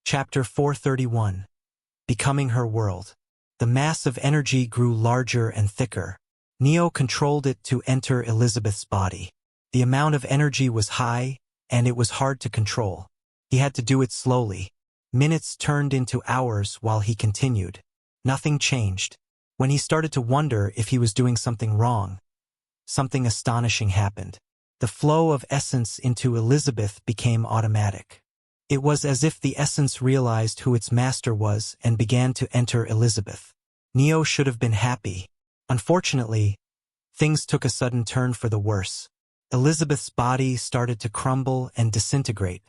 Chapter 431. Becoming Her World. The mass of energy grew larger and thicker. Neo controlled it to enter Elizabeth's body. The amount of energy was high, and it was hard to control. He had to do it slowly. Minutes turned into hours while he continued. Nothing changed. When he started to wonder if he was doing something wrong, something astonishing happened. The flow of essence into Elizabeth became automatic. It was as if the essence realized who its master was and began to enter Elizabeth. Neo should have been happy. Unfortunately, things took a sudden turn for the worse. Elizabeth's body started to crumble and disintegrate.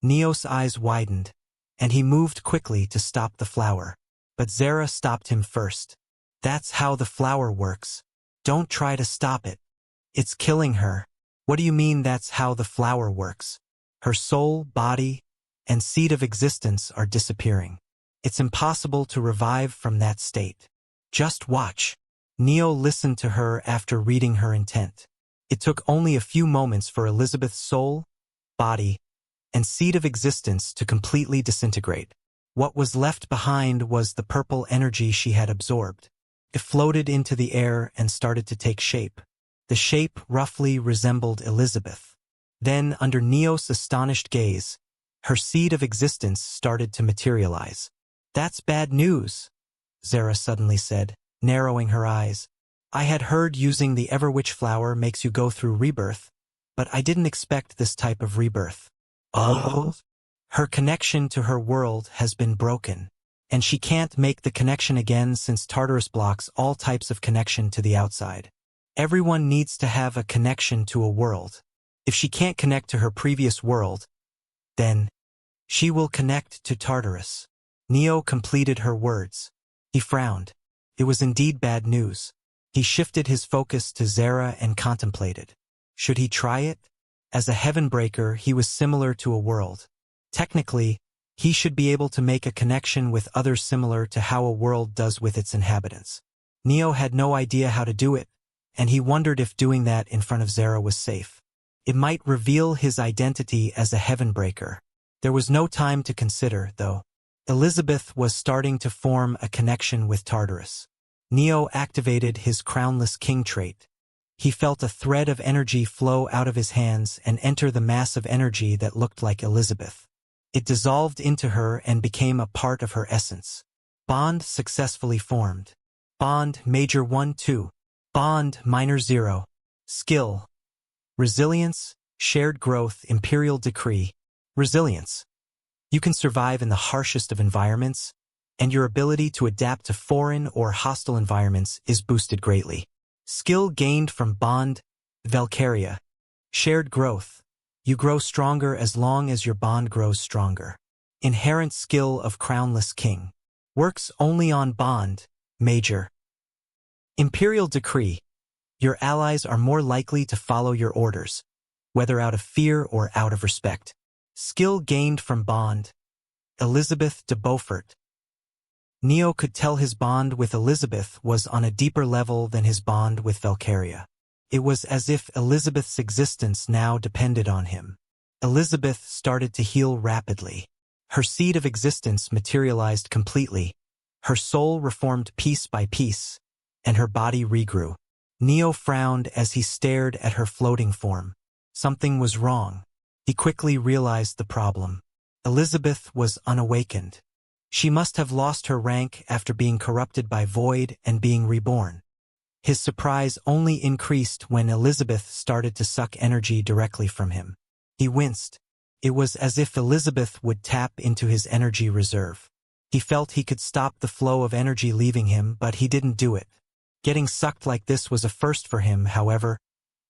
Neo's eyes widened, and he moved quickly to stop the flower. But Zara stopped him first. "That's how the flower works. Don't try to stop it. It's killing her." "What do you mean that's how the flower works?" "Her soul, body, and seed of existence are disappearing. It's impossible to revive from that state. Just watch." Neo listened to her after reading her intent. It took only a few moments for Elizabeth's soul, body, and seed of existence to completely disintegrate. What was left behind was the purple energy she had absorbed. It floated into the air and started to take shape. The shape roughly resembled Elizabeth. Then, under Neo's astonished gaze, her seed of existence started to materialize. "That's bad news," Zara suddenly said, narrowing her eyes. "I had heard using the Everwitch flower makes you go through rebirth, but I didn't expect this type of rebirth." "Oh?" "Her connection to her world has been broken, and she can't make the connection again since Tartarus blocks all types of connection to the outside. Everyone needs to have a connection to a world. If she can't connect to her previous world, then she will connect to Tartarus." Neo completed her words. He frowned. It was indeed bad news. He shifted his focus to Zara and contemplated. Should he try it? As a heavenbreaker, he was similar to a world. Technically, he should be able to make a connection with others similar to how a world does with its inhabitants. Neo had no idea how to do it, and he wondered if doing that in front of Zara was safe. It might reveal his identity as a heavenbreaker. There was no time to consider, though. Elizabeth was starting to form a connection with Tartarus. Neo activated his crownless king trait. He felt a thread of energy flow out of his hands and enter the mass of energy that looked like Elizabeth. It dissolved into her and became a part of her essence. Bond successfully formed. Bond Major 1-2. Bond Minor 0. Skill. Resilience, Shared Growth, Imperial Decree. Resilience. You can survive in the harshest of environments, and your ability to adapt to foreign or hostile environments is boosted greatly. Skill gained from Bond Valkyria. Shared Growth. You grow stronger as long as your bond grows stronger. Inherent skill of Crownless King. Works only on Bond Major. Imperial Decree. Your allies are more likely to follow your orders, whether out of fear or out of respect. Skill gained from Bond Elizabeth de Beaufort. Neo could tell his bond with Elizabeth was on a deeper level than his bond with Valkyria. It was as if Elizabeth's existence now depended on him. Elizabeth started to heal rapidly. Her seed of existence materialized completely. Her soul reformed piece by piece, and her body regrew. Neo frowned as he stared at her floating form. Something was wrong. He quickly realized the problem. Elizabeth was unawakened. She must have lost her rank after being corrupted by Void and being reborn. His surprise only increased when Elizabeth started to suck energy directly from him. He winced. It was as if Elizabeth would tap into his energy reserve. He felt he could stop the flow of energy leaving him, but he didn't do it. Getting sucked like this was a first for him, however.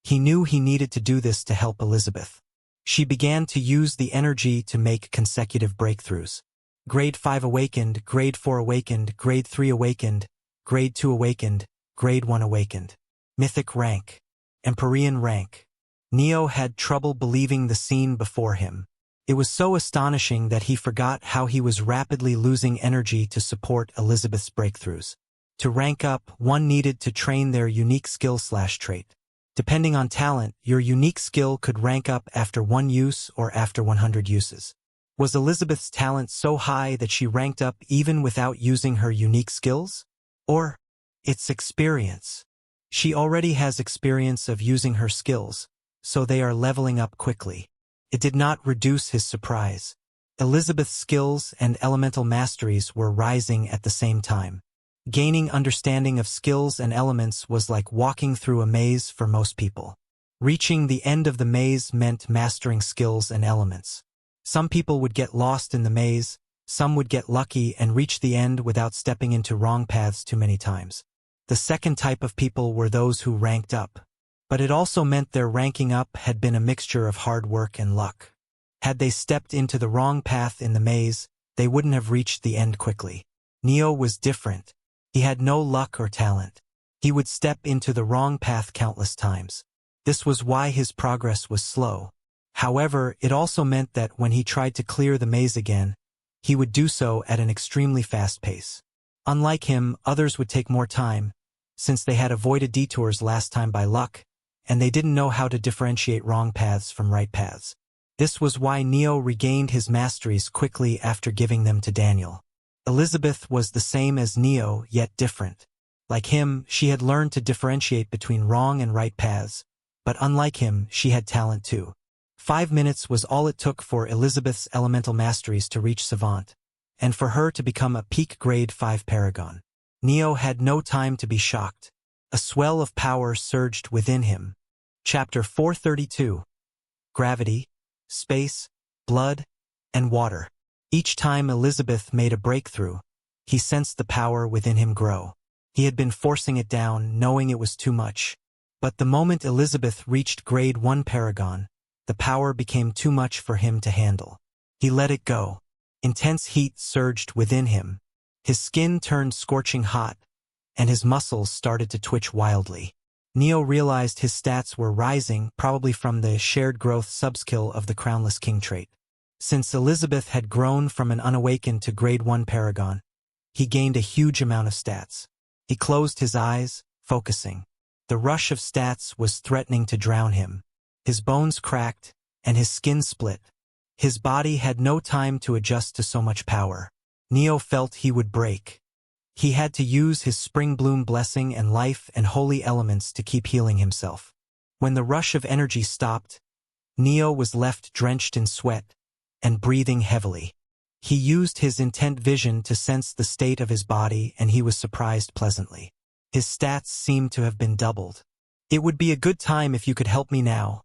He knew he needed to do this to help Elizabeth. She began to use the energy to make consecutive breakthroughs. Grade 5 awakened, Grade 4 awakened, Grade 3 awakened, Grade 2 awakened, Grade 1 awakened. Mythic rank. Empyrean rank. Neo had trouble believing the scene before him. It was so astonishing that he forgot how he was rapidly losing energy to support Elizabeth's breakthroughs. To rank up, one needed to train their unique skill/trait. Depending on talent, your unique skill could rank up after 1 use or after 100 uses. Was Elizabeth's talent so high that she ranked up even without using her unique skills? Or its experience? She already has experience of using her skills, so they are leveling up quickly. It did not reduce his surprise. Elizabeth's skills and elemental masteries were rising at the same time. Gaining understanding of skills and elements was like walking through a maze for most people. Reaching the end of the maze meant mastering skills and elements. Some people would get lost in the maze, some would get lucky and reach the end without stepping into wrong paths too many times. The second type of people were those who ranked up. But it also meant their ranking up had been a mixture of hard work and luck. Had they stepped into the wrong path in the maze, they wouldn't have reached the end quickly. Neo was different. He had no luck or talent. He would step into the wrong path countless times. This was why his progress was slow. However, it also meant that when he tried to clear the maze again, he would do so at an extremely fast pace. Unlike him, others would take more time, since they had avoided detours last time by luck, and they didn't know how to differentiate wrong paths from right paths. This was why Neo regained his masteries quickly after giving them to Daniel. Elizabeth was the same as Neo, yet different. Like him, she had learned to differentiate between wrong and right paths, but unlike him, she had talent too. 5 minutes was all it took for Elizabeth's elemental masteries to reach Savant, and for her to become a peak grade 5 paragon. Neo had no time to be shocked. A swell of power surged within him. Chapter 432. Gravity, Space, Blood, and Water. Each time Elizabeth made a breakthrough, he sensed the power within him grow. He had been forcing it down, knowing it was too much. But the moment Elizabeth reached grade 1 paragon, the power became too much for him to handle. He let it go. Intense heat surged within him. His skin turned scorching hot, and his muscles started to twitch wildly. Neo realized his stats were rising, probably from the shared growth subskill of the Crownless King trait. Since Elizabeth had grown from an unawakened to grade 1 paragon, he gained a huge amount of stats. He closed his eyes, focusing. The rush of stats was threatening to drown him. His bones cracked, and his skin split. His body had no time to adjust to so much power. Neo felt he would break. He had to use his Spring Bloom blessing and life and holy elements to keep healing himself. When the rush of energy stopped, Neo was left drenched in sweat and breathing heavily. He used his intent vision to sense the state of his body, and he was surprised pleasantly. His stats seemed to have been doubled. "It would be a good time if you could help me now,"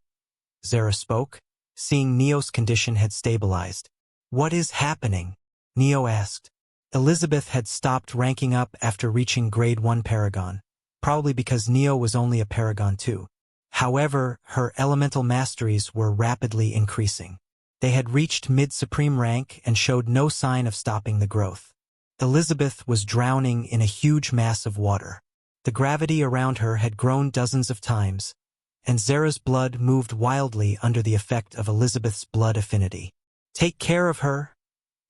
Zara spoke, seeing Neo's condition had stabilized. "What is happening?" Neo asked. Elizabeth had stopped ranking up after reaching grade 1 paragon, probably because Neo was only a paragon 2. However, her elemental masteries were rapidly increasing. They had reached mid-supreme rank and showed no sign of stopping the growth. Elizabeth was drowning in a huge mass of water. The gravity around her had grown dozens of times, and Zara's blood moved wildly under the effect of Elizabeth's blood affinity. "Take care of her,"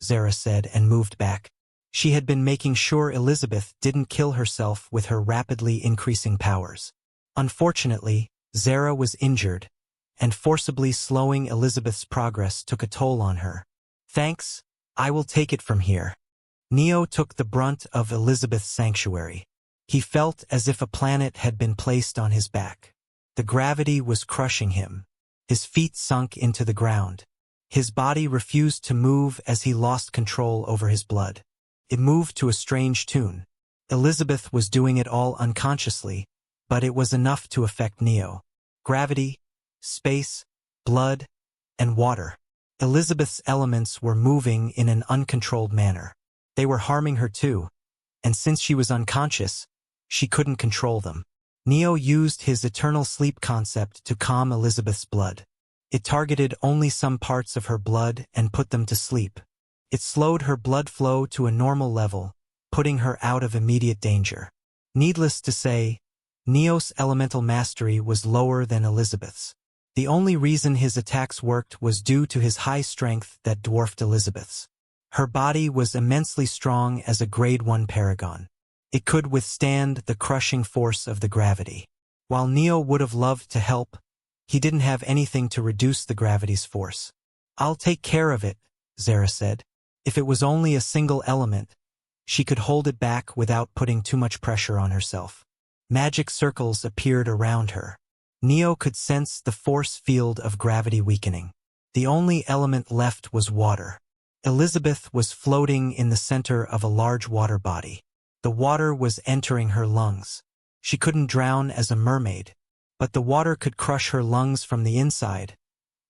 Zara said and moved back. She had been making sure Elizabeth didn't kill herself with her rapidly increasing powers. Unfortunately, Zara was injured, and forcibly slowing Elizabeth's progress took a toll on her. "Thanks, I will take it from here." Neo took the brunt of Elizabeth's sanctuary. He felt as if a planet had been placed on his back. The gravity was crushing him. His feet sunk into the ground. His body refused to move as he lost control over his blood. It moved to a strange tune. Elizabeth was doing it all unconsciously, but it was enough to affect Neo. Gravity, space, blood, and water. Elizabeth's elements were moving in an uncontrolled manner. They were harming her too, and since she was unconscious, she couldn't control them. Neo used his eternal sleep concept to calm Elizabeth's blood. It targeted only some parts of her blood and put them to sleep. It slowed her blood flow to a normal level, putting her out of immediate danger. Needless to say, Neo's elemental mastery was lower than Elizabeth's. The only reason his attacks worked was due to his high strength that dwarfed Elizabeth's. Her body was immensely strong as a grade 1 paragon. It could withstand the crushing force of the gravity. While Neo would have loved to help, he didn't have anything to reduce the gravity's force. "I'll take care of it," Zara said. If it was only a single element, she could hold it back without putting too much pressure on herself. Magic circles appeared around her. Neo could sense the force field of gravity weakening. The only element left was water. Elizabeth was floating in the center of a large water body. The water was entering her lungs. She couldn't drown as a mermaid, but the water could crush her lungs from the inside,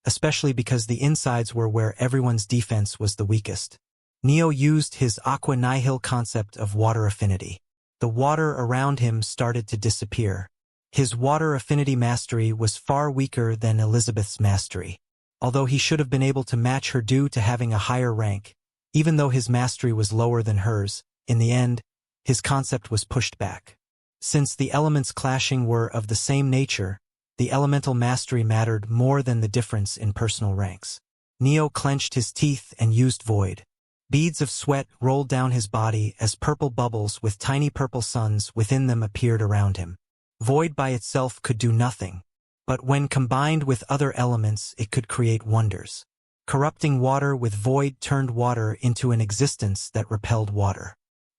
especially because the insides were where everyone's defense was the weakest. Neo used his aqua nihil concept of water affinity. The water around him started to disappear. His water affinity mastery was far weaker than Elizabeth's mastery. Although he should have been able to match her due to having a higher rank, even though his mastery was lower than hers, in the end, his concept was pushed back. Since the elements clashing were of the same nature, the elemental mastery mattered more than the difference in personal ranks. Neo clenched his teeth and used void. Beads of sweat rolled down his body as purple bubbles with tiny purple suns within them appeared around him. Void by itself could do nothing, but when combined with other elements it could create wonders. Corrupting water with void turned water into an existence that repelled water.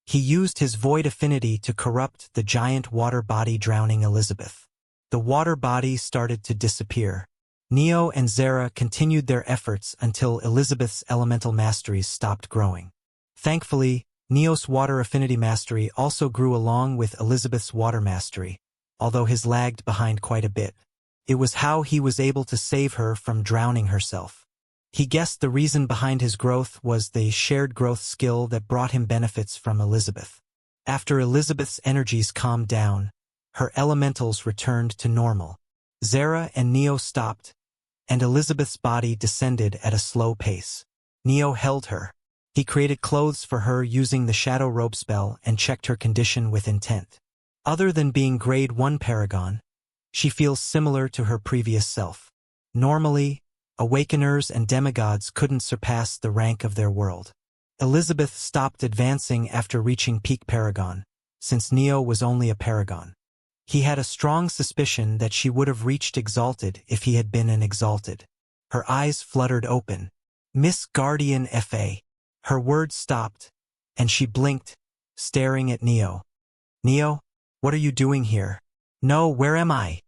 He used his void affinity to corrupt the giant water body drowning Elizabeth. The water body started to disappear. Neo and Zara continued their efforts until Elizabeth's elemental masteries stopped growing. Thankfully, Neo's water affinity mastery also grew along with Elizabeth's water mastery, although his lagged behind quite a bit. It was how he was able to save her from drowning herself. He guessed the reason behind his growth was the shared growth skill that brought him benefits from Elizabeth. After Elizabeth's energies calmed down, her elementals returned to normal. Zara and Neo stopped, and Elizabeth's body descended at a slow pace. Neo held her. He created clothes for her using the Shadow Robe spell and checked her condition with intent. Other than being Grade 1 Paragon, she feels similar to her previous self. Normally, Awakeners and demigods couldn't surpass the rank of their world. Elizabeth stopped advancing after reaching peak Paragon, since Neo was only a Paragon. He had a strong suspicion that she would have reached Exalted if he had been an Exalted. Her eyes fluttered open. Miss Guardian F.A. Her words stopped, and she blinked, staring at Neo. Neo, what are you doing here? No, where am I?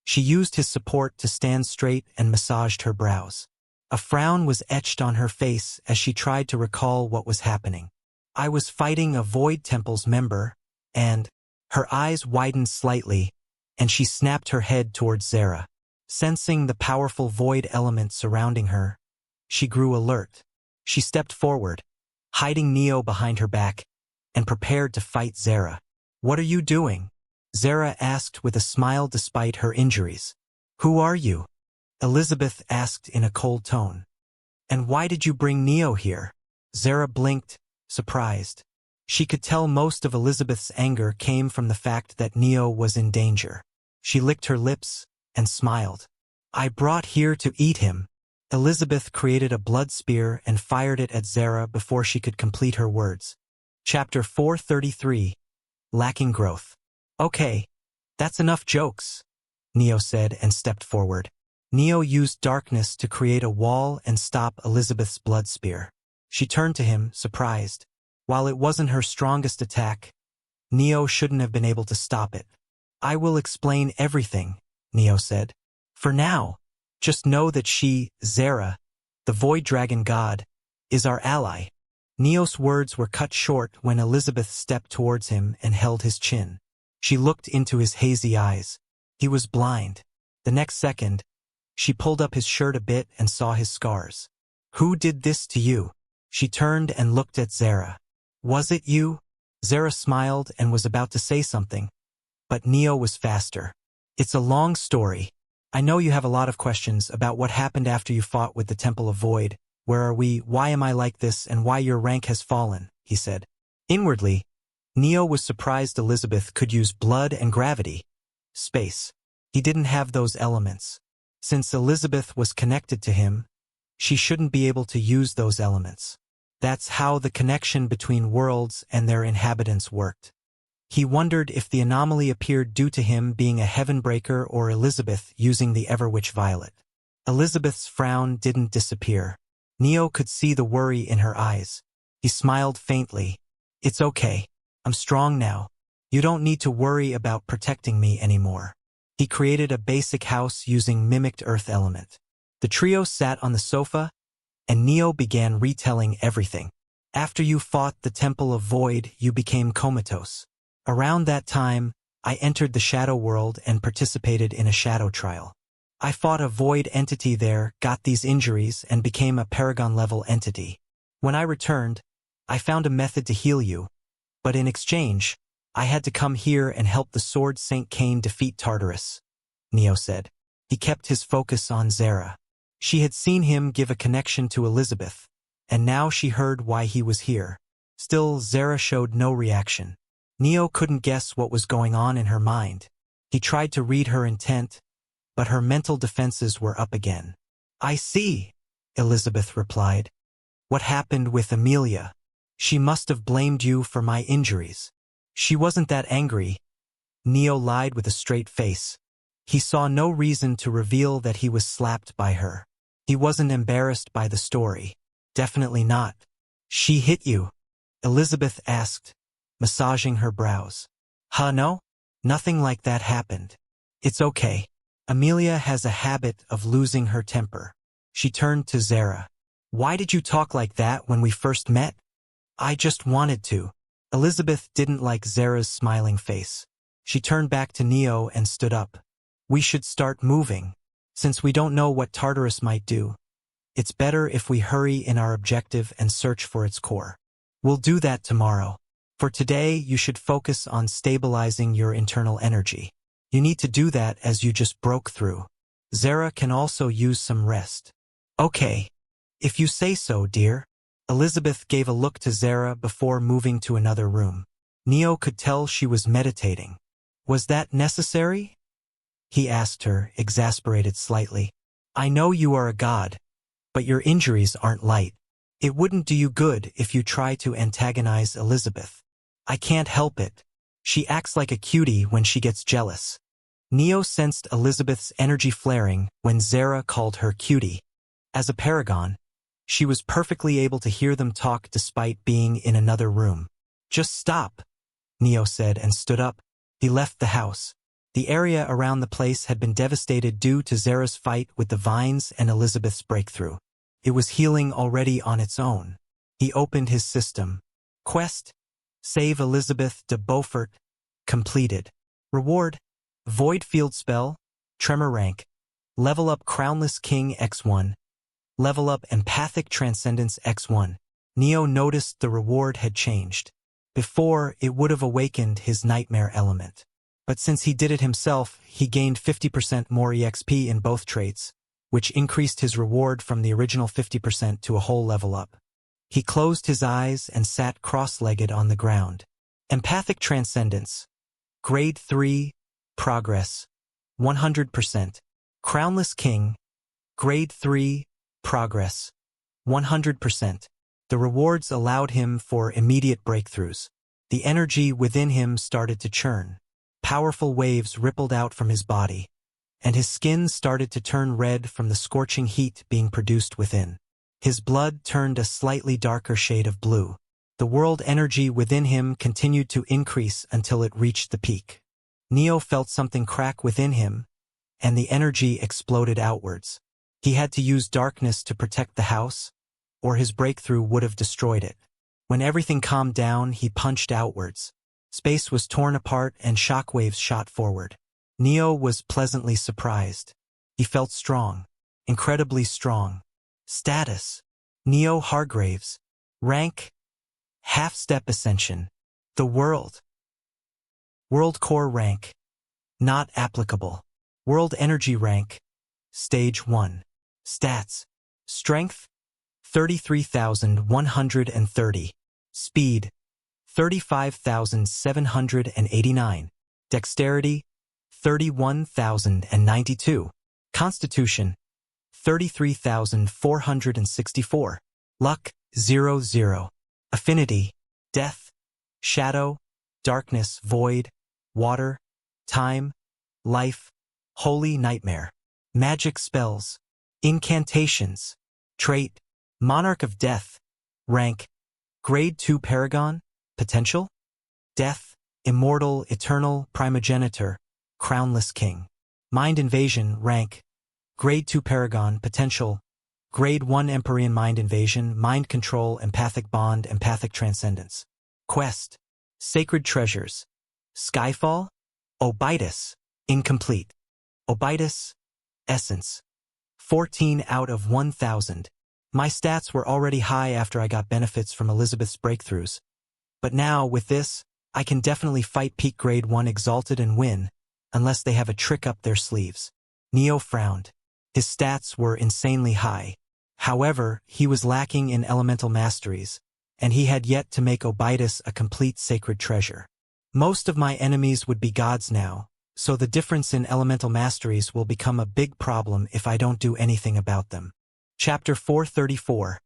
She used his support to stand straight and massaged her brows. A frown was etched on her face as she tried to recall what was happening. I was fighting a Void Temple's member, and her eyes widened slightly, and she snapped her head towards Zara. Sensing the powerful void element surrounding her, she grew alert. She stepped forward, hiding Neo behind her back, and prepared to fight Zara. What are you doing? Zara asked with a smile despite her injuries. Who are you? Elizabeth asked in a cold tone. And why did you bring Neo here? Zara blinked, surprised. She could tell most of Elizabeth's anger came from the fact that Neo was in danger. She licked her lips and smiled. I brought here to eat him. Elizabeth created a blood spear and fired it at Zara before she could complete her words. Chapter 433. Lacking Growth. Okay, that's enough jokes, Neo said and stepped forward. Neo used darkness to create a wall and stop Elizabeth's blood spear. She turned to him, surprised. While it wasn't her strongest attack, Neo shouldn't have been able to stop it. I will explain everything, Neo said. For now, just know that she, Zara, the Void Dragon God, is our ally. Neo's words were cut short when Elizabeth stepped towards him and held his chin. She looked into his hazy eyes. He was blind. The next second, she pulled up his shirt a bit and saw his scars. Who did this to you? She turned and looked at Zara. Was it you? Zara smiled and was about to say something, but Neo was faster. It's a long story. I know you have a lot of questions about what happened after you fought with the Temple of Void. Where are we, why am I like this, and why your rank has fallen, he said. Inwardly, Neo was surprised Elizabeth could use blood and gravity. Space. He didn't have those elements. Since Elizabeth was connected to him, she shouldn't be able to use those elements. That's how the connection between worlds and their inhabitants worked. He wondered if the anomaly appeared due to him being a Heavenbreaker or Elizabeth using the Everwitch Violet. Elizabeth's frown didn't disappear. Neo could see the worry in her eyes. He smiled faintly. It's okay. I'm strong now. You don't need to worry about protecting me anymore. He created a basic house using mimicked earth element. The trio sat on the sofa, and Neo began retelling everything. After you fought the Temple of Void, you became comatose. Around that time, I entered the shadow world and participated in a shadow trial. I fought a void entity there, got these injuries, and became a paragon-level entity. When I returned, I found a method to heal you, but in exchange, I had to come here and help the Sword Saint Cain defeat Tartarus, Neo said. He kept his focus on Zara. She had seen him give a connection to Elizabeth, and now she heard why he was here. Still, Zara showed no reaction. Neo couldn't guess what was going on in her mind. He tried to read her intent, but her mental defenses were up again. I see, Elizabeth replied. What happened with Amelia? She must have blamed you for my injuries. She wasn't that angry. Neo lied with a straight face. He saw no reason to reveal that he was slapped by her. He wasn't embarrassed by the story. Definitely not. She hit you? Elizabeth asked, massaging her brows. Huh, no? Nothing like that happened. It's okay. Amelia has a habit of losing her temper. She turned to Zara. Why did you talk like that when we first met? I just wanted to. Elizabeth didn't like Zara's smiling face. She turned back to Neo and stood up. We should start moving. Since we don't know what Tartarus might do, it's better if we hurry in our objective and search for its core. We'll do that tomorrow. For today, you should focus on stabilizing your internal energy. You need to do that as you just broke through. Zara can also use some rest. Okay. If you say so, dear. Elizabeth gave a look to Zara before moving to another room. Neo could tell she was meditating. Was that necessary? He asked her, exasperated slightly. I know you are a god, but your injuries aren't light. It wouldn't do you good if you try to antagonize Elizabeth. I can't help it. She acts like a cutie when she gets jealous. Neo sensed Elizabeth's energy flaring when Zara called her cutie. As a paragon, she was perfectly able to hear them talk despite being in another room. Just stop, Neo said and stood up. He left the house. The area around the place had been devastated due to Zara's fight with the vines and Elizabeth's breakthrough. It was healing already on its own. He opened his system. Quest: Save Elizabeth de Beaufort. Completed. Reward: Void Field Spell, Tremor Rank. Level up Crownless King X1. Level up Empathic Transcendence X1. Neo noticed the reward had changed. Before, it would have awakened his nightmare element. But since he did it himself, he gained 50% more EXP in both traits, which increased his reward from the original 50% to a whole level up. He closed his eyes and sat cross-legged on the ground. Empathic Transcendence. Grade 3. Progress. 100%. Crownless King. Grade 3. Progress. 100%. The rewards allowed him for immediate breakthroughs. The energy within him started to churn. Powerful waves rippled out from his body, and his skin started to turn red from the scorching heat being produced within. His blood turned a slightly darker shade of blue. The world energy within him continued to increase until it reached the peak. Neo felt something crack within him, and the energy exploded outwards. He had to use darkness to protect the house, or his breakthrough would have destroyed it. When everything calmed down, he punched outwards. Space was torn apart and shockwaves shot forward. Neo was pleasantly surprised. He felt strong. Incredibly strong. Status: Neo Hargraves. Rank: Half-step Ascension. The World. World Core Rank. Not applicable. World Energy Rank. Stage 1. Stats: Strength: 33,130. Speed: 35,789. Dexterity: 31,092. Constitution: 33,464. Luck: 00. Affinity: Death, Shadow, Darkness, Void, Water, Time, Life, Holy Nightmare. Magic spells. Incantations. Trait: Monarch of Death. Rank: Grade 2 Paragon. Potential: Death, Immortal, Eternal, Primogenitor, Crownless King. Mind Invasion. Rank: Grade 2 Paragon. Potential: Grade 1 Empyrean Mind Invasion, Mind Control, Empathic Bond, Empathic Transcendence. Quest: Sacred Treasures. Skyfall. Obitus. Incomplete. Obitus. Essence: 14 out of 1,000. My stats were already high after I got benefits from Elizabeth's breakthroughs. But now, with this, I can definitely fight Peak Grade 1 Exalted and win, unless they have a trick up their sleeves. Neo frowned. His stats were insanely high. However, he was lacking in elemental masteries, and he had yet to make Obitus a complete sacred treasure. Most of my enemies would be gods now, so the difference in elemental masteries will become a big problem if I don't do anything about them. Chapter 434.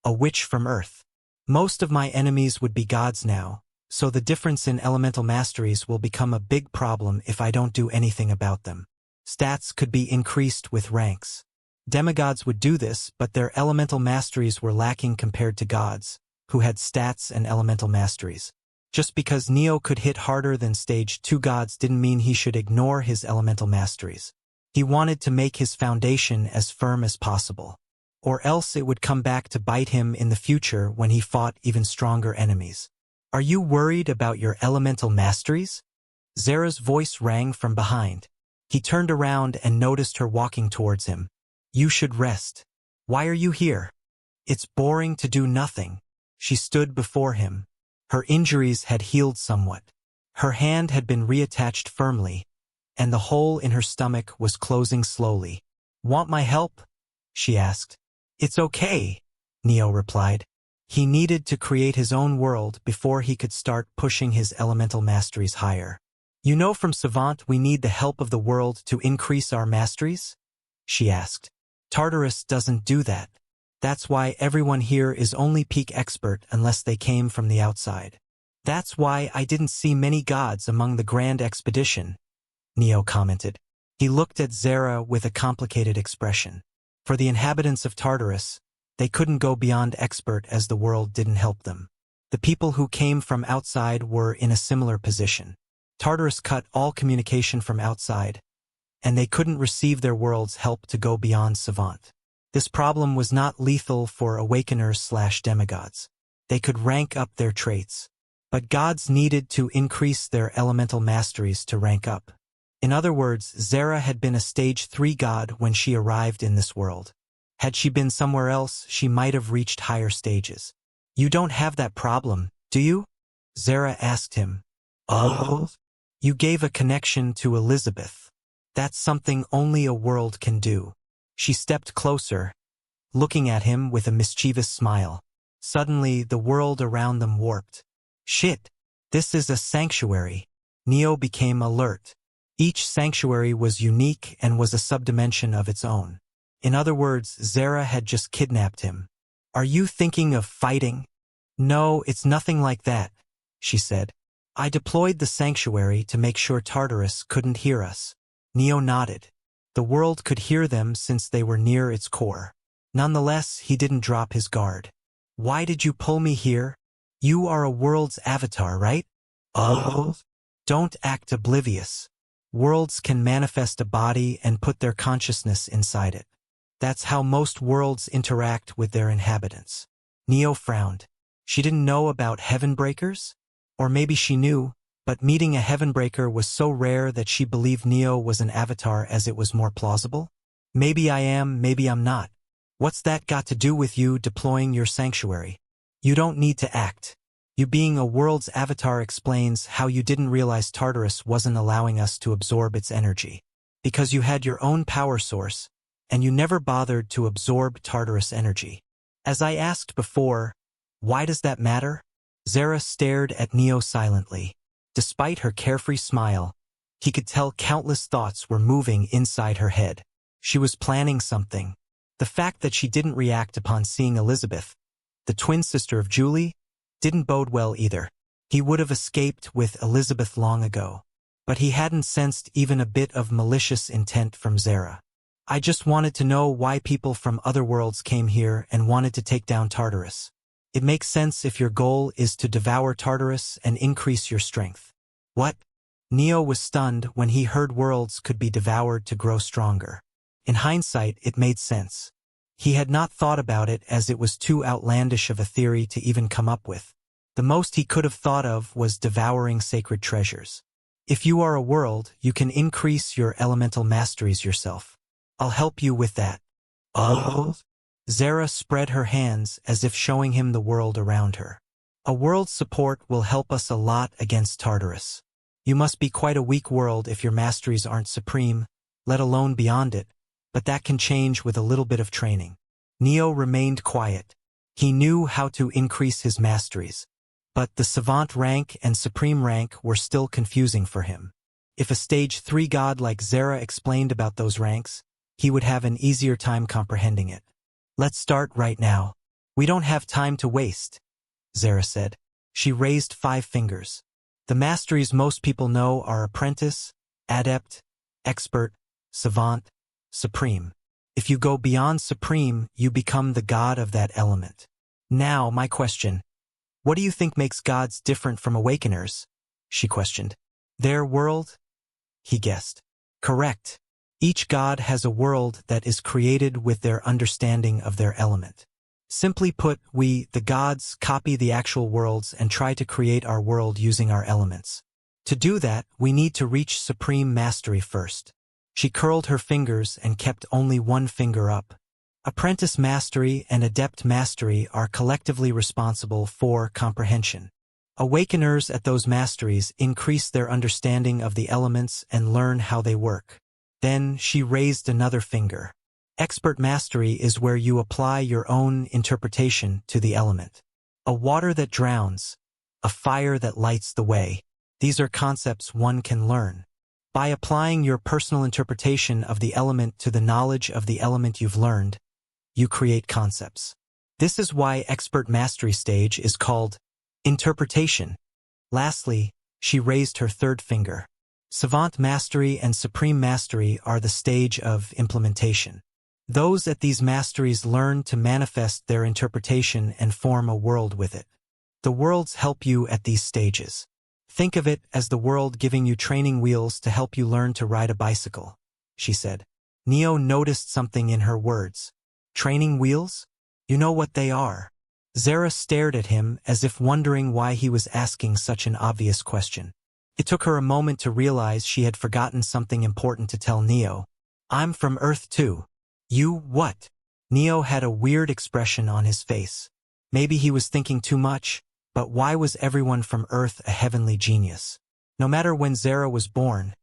A Witch from Earth. Most of my enemies would be gods now, so the difference in elemental masteries will become a big problem if I don't do anything about them. Stats could be increased with ranks. Demigods would do this, but their elemental masteries were lacking compared to gods, who had stats and elemental masteries. Just because Neo could hit harder than Stage 2 gods didn't mean he should ignore his elemental masteries. He wanted to make his foundation as firm as possible, or else it would come back to bite him in the future when he fought even stronger enemies. Are you worried about your elemental masteries? Zara's voice rang from behind. He turned around and noticed her walking towards him. You should rest. Why are you here? It's boring to do nothing. She stood before him. Her injuries had healed somewhat. Her hand had been reattached firmly, and the hole in her stomach was closing slowly. Want my help? She asked. It's okay, Neo replied. He needed to create his own world before he could start pushing his elemental masteries higher. You know, from Savant we need the help of the world to increase our masteries? She asked. Tartarus doesn't do that. That's why everyone here is only peak expert unless they came from the outside. That's why I didn't see many gods among the grand expedition, Neo commented. He looked at Zara with a complicated expression. For the inhabitants of Tartarus, they couldn't go beyond expert as the world didn't help them. The people who came from outside were in a similar position. Tartarus cut all communication from outside, and they couldn't receive their world's help to go beyond Savant. This problem was not lethal for awakeners/demigods. They could rank up their traits. But gods needed to increase their elemental masteries to rank up. In other words, Zara had been a Stage 3 god when she arrived in this world. Had she been somewhere else, she might have reached higher stages. You don't have that problem, do you? Zara asked him. Oh? You gave a connection to Elizabeth. That's something only a world can do. She stepped closer, looking at him with a mischievous smile. Suddenly, the world around them warped. Shit, this is a sanctuary. Neo became alert. Each sanctuary was unique and was a subdimension of its own. In other words, Zara had just kidnapped him. Are you thinking of fighting? No, it's nothing like that, she said. I deployed the sanctuary to make sure Tartarus couldn't hear us. Neo nodded. The world could hear them since they were near its core. Nonetheless, he didn't drop his guard. Why did you pull me here? You are a world's avatar, right? Oh? Don't act oblivious. Worlds can manifest a body and put their consciousness inside it. That's how most worlds interact with their inhabitants. Neo frowned. She didn't know about Heavenbreakers? Or maybe she knew, but meeting a Heavenbreaker was so rare that she believed Neo was an avatar as it was more plausible? Maybe I am, maybe I'm not. What's that got to do with you deploying your sanctuary? You don't need to act. You being a world's avatar explains how you didn't realize Tartarus wasn't allowing us to absorb its energy. Because you had your own power source, and you never bothered to absorb Tartarus energy. As I asked before, why does that matter? Zara stared at Neo silently. Despite her carefree smile, he could tell countless thoughts were moving inside her head. She was planning something. The fact that she didn't react upon seeing Elizabeth, the twin sister of Julie, didn't bode well either. He would have escaped with Elizabeth long ago. But he hadn't sensed even a bit of malicious intent from Zara. I just wanted to know why people from other worlds came here and wanted to take down Tartarus. It makes sense if your goal is to devour Tartarus and increase your strength. What? Neo was stunned when he heard worlds could be devoured to grow stronger. In hindsight, it made sense. He had not thought about it as it was too outlandish of a theory to even come up with. The most he could have thought of was devouring sacred treasures. If you are a world, you can increase your elemental masteries yourself. I'll help you with that. Oh? Zara spread her hands as if showing him the world around her. A world's support will help us a lot against Tartarus. You must be quite a weak world if your masteries aren't supreme, let alone beyond it, but that can change with a little bit of training. Neo remained quiet. He knew how to increase his masteries, but the savant rank and supreme rank were still confusing for him. If a stage 3 god like Zara explained about those ranks, he would have an easier time comprehending it. Let's start right now. We don't have time to waste, Zara said. She raised 5 fingers. The masteries most people know are apprentice, adept, expert, savant, supreme. If you go beyond supreme, you become the god of that element. Now, my question. What do you think makes gods different from awakeners? She questioned. Their world? He guessed. Correct. Each god has a world that is created with their understanding of their element. Simply put, we, the gods, copy the actual worlds and try to create our world using our elements. To do that, we need to reach supreme mastery first. She curled her fingers and kept only one finger up. Apprentice mastery and adept mastery are collectively responsible for comprehension. Awakeners at those masteries increase their understanding of the elements and learn how they work. Then she raised another finger. Expert mastery is where you apply your own interpretation to the element. A water that drowns, a fire that lights the way. These are concepts one can learn. By applying your personal interpretation of the element to the knowledge of the element you've learned, you create concepts. This is why expert mastery stage is called interpretation. Lastly, she raised her third finger. Savant mastery and supreme mastery are the stage of implementation. Those at these masteries learn to manifest their interpretation and form a world with it. The worlds help you at these stages. Think of it as the world giving you training wheels to help you learn to ride a bicycle, she said. Neo noticed something in her words. Training wheels? You know what they are. Zara stared at him as if wondering why he was asking such an obvious question. It took her a moment to realize she had forgotten something important to tell Neo. I'm from Earth too. You what? Neo had a weird expression on his face. Maybe he was thinking too much, but why was everyone from Earth a heavenly genius? No matter when Zara was born,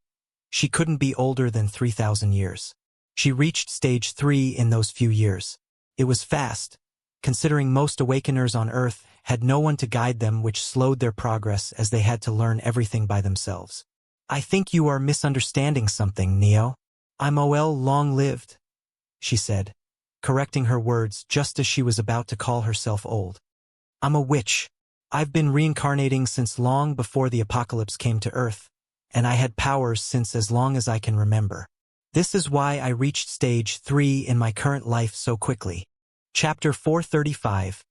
she couldn't be older than 3,000 years. She reached stage 3 in those few years. It was fast, considering most awakeners on Earth had no one to guide them, which slowed their progress as they had to learn everything by themselves. I think you are misunderstanding something, Neo. I'm long-lived, she said, correcting her words just as she was about to call herself old. I'm a witch. I've been reincarnating since long before the apocalypse came to Earth, and I had powers since as long as I can remember. This is why I reached stage 3 in my current life so quickly. Chapter 435.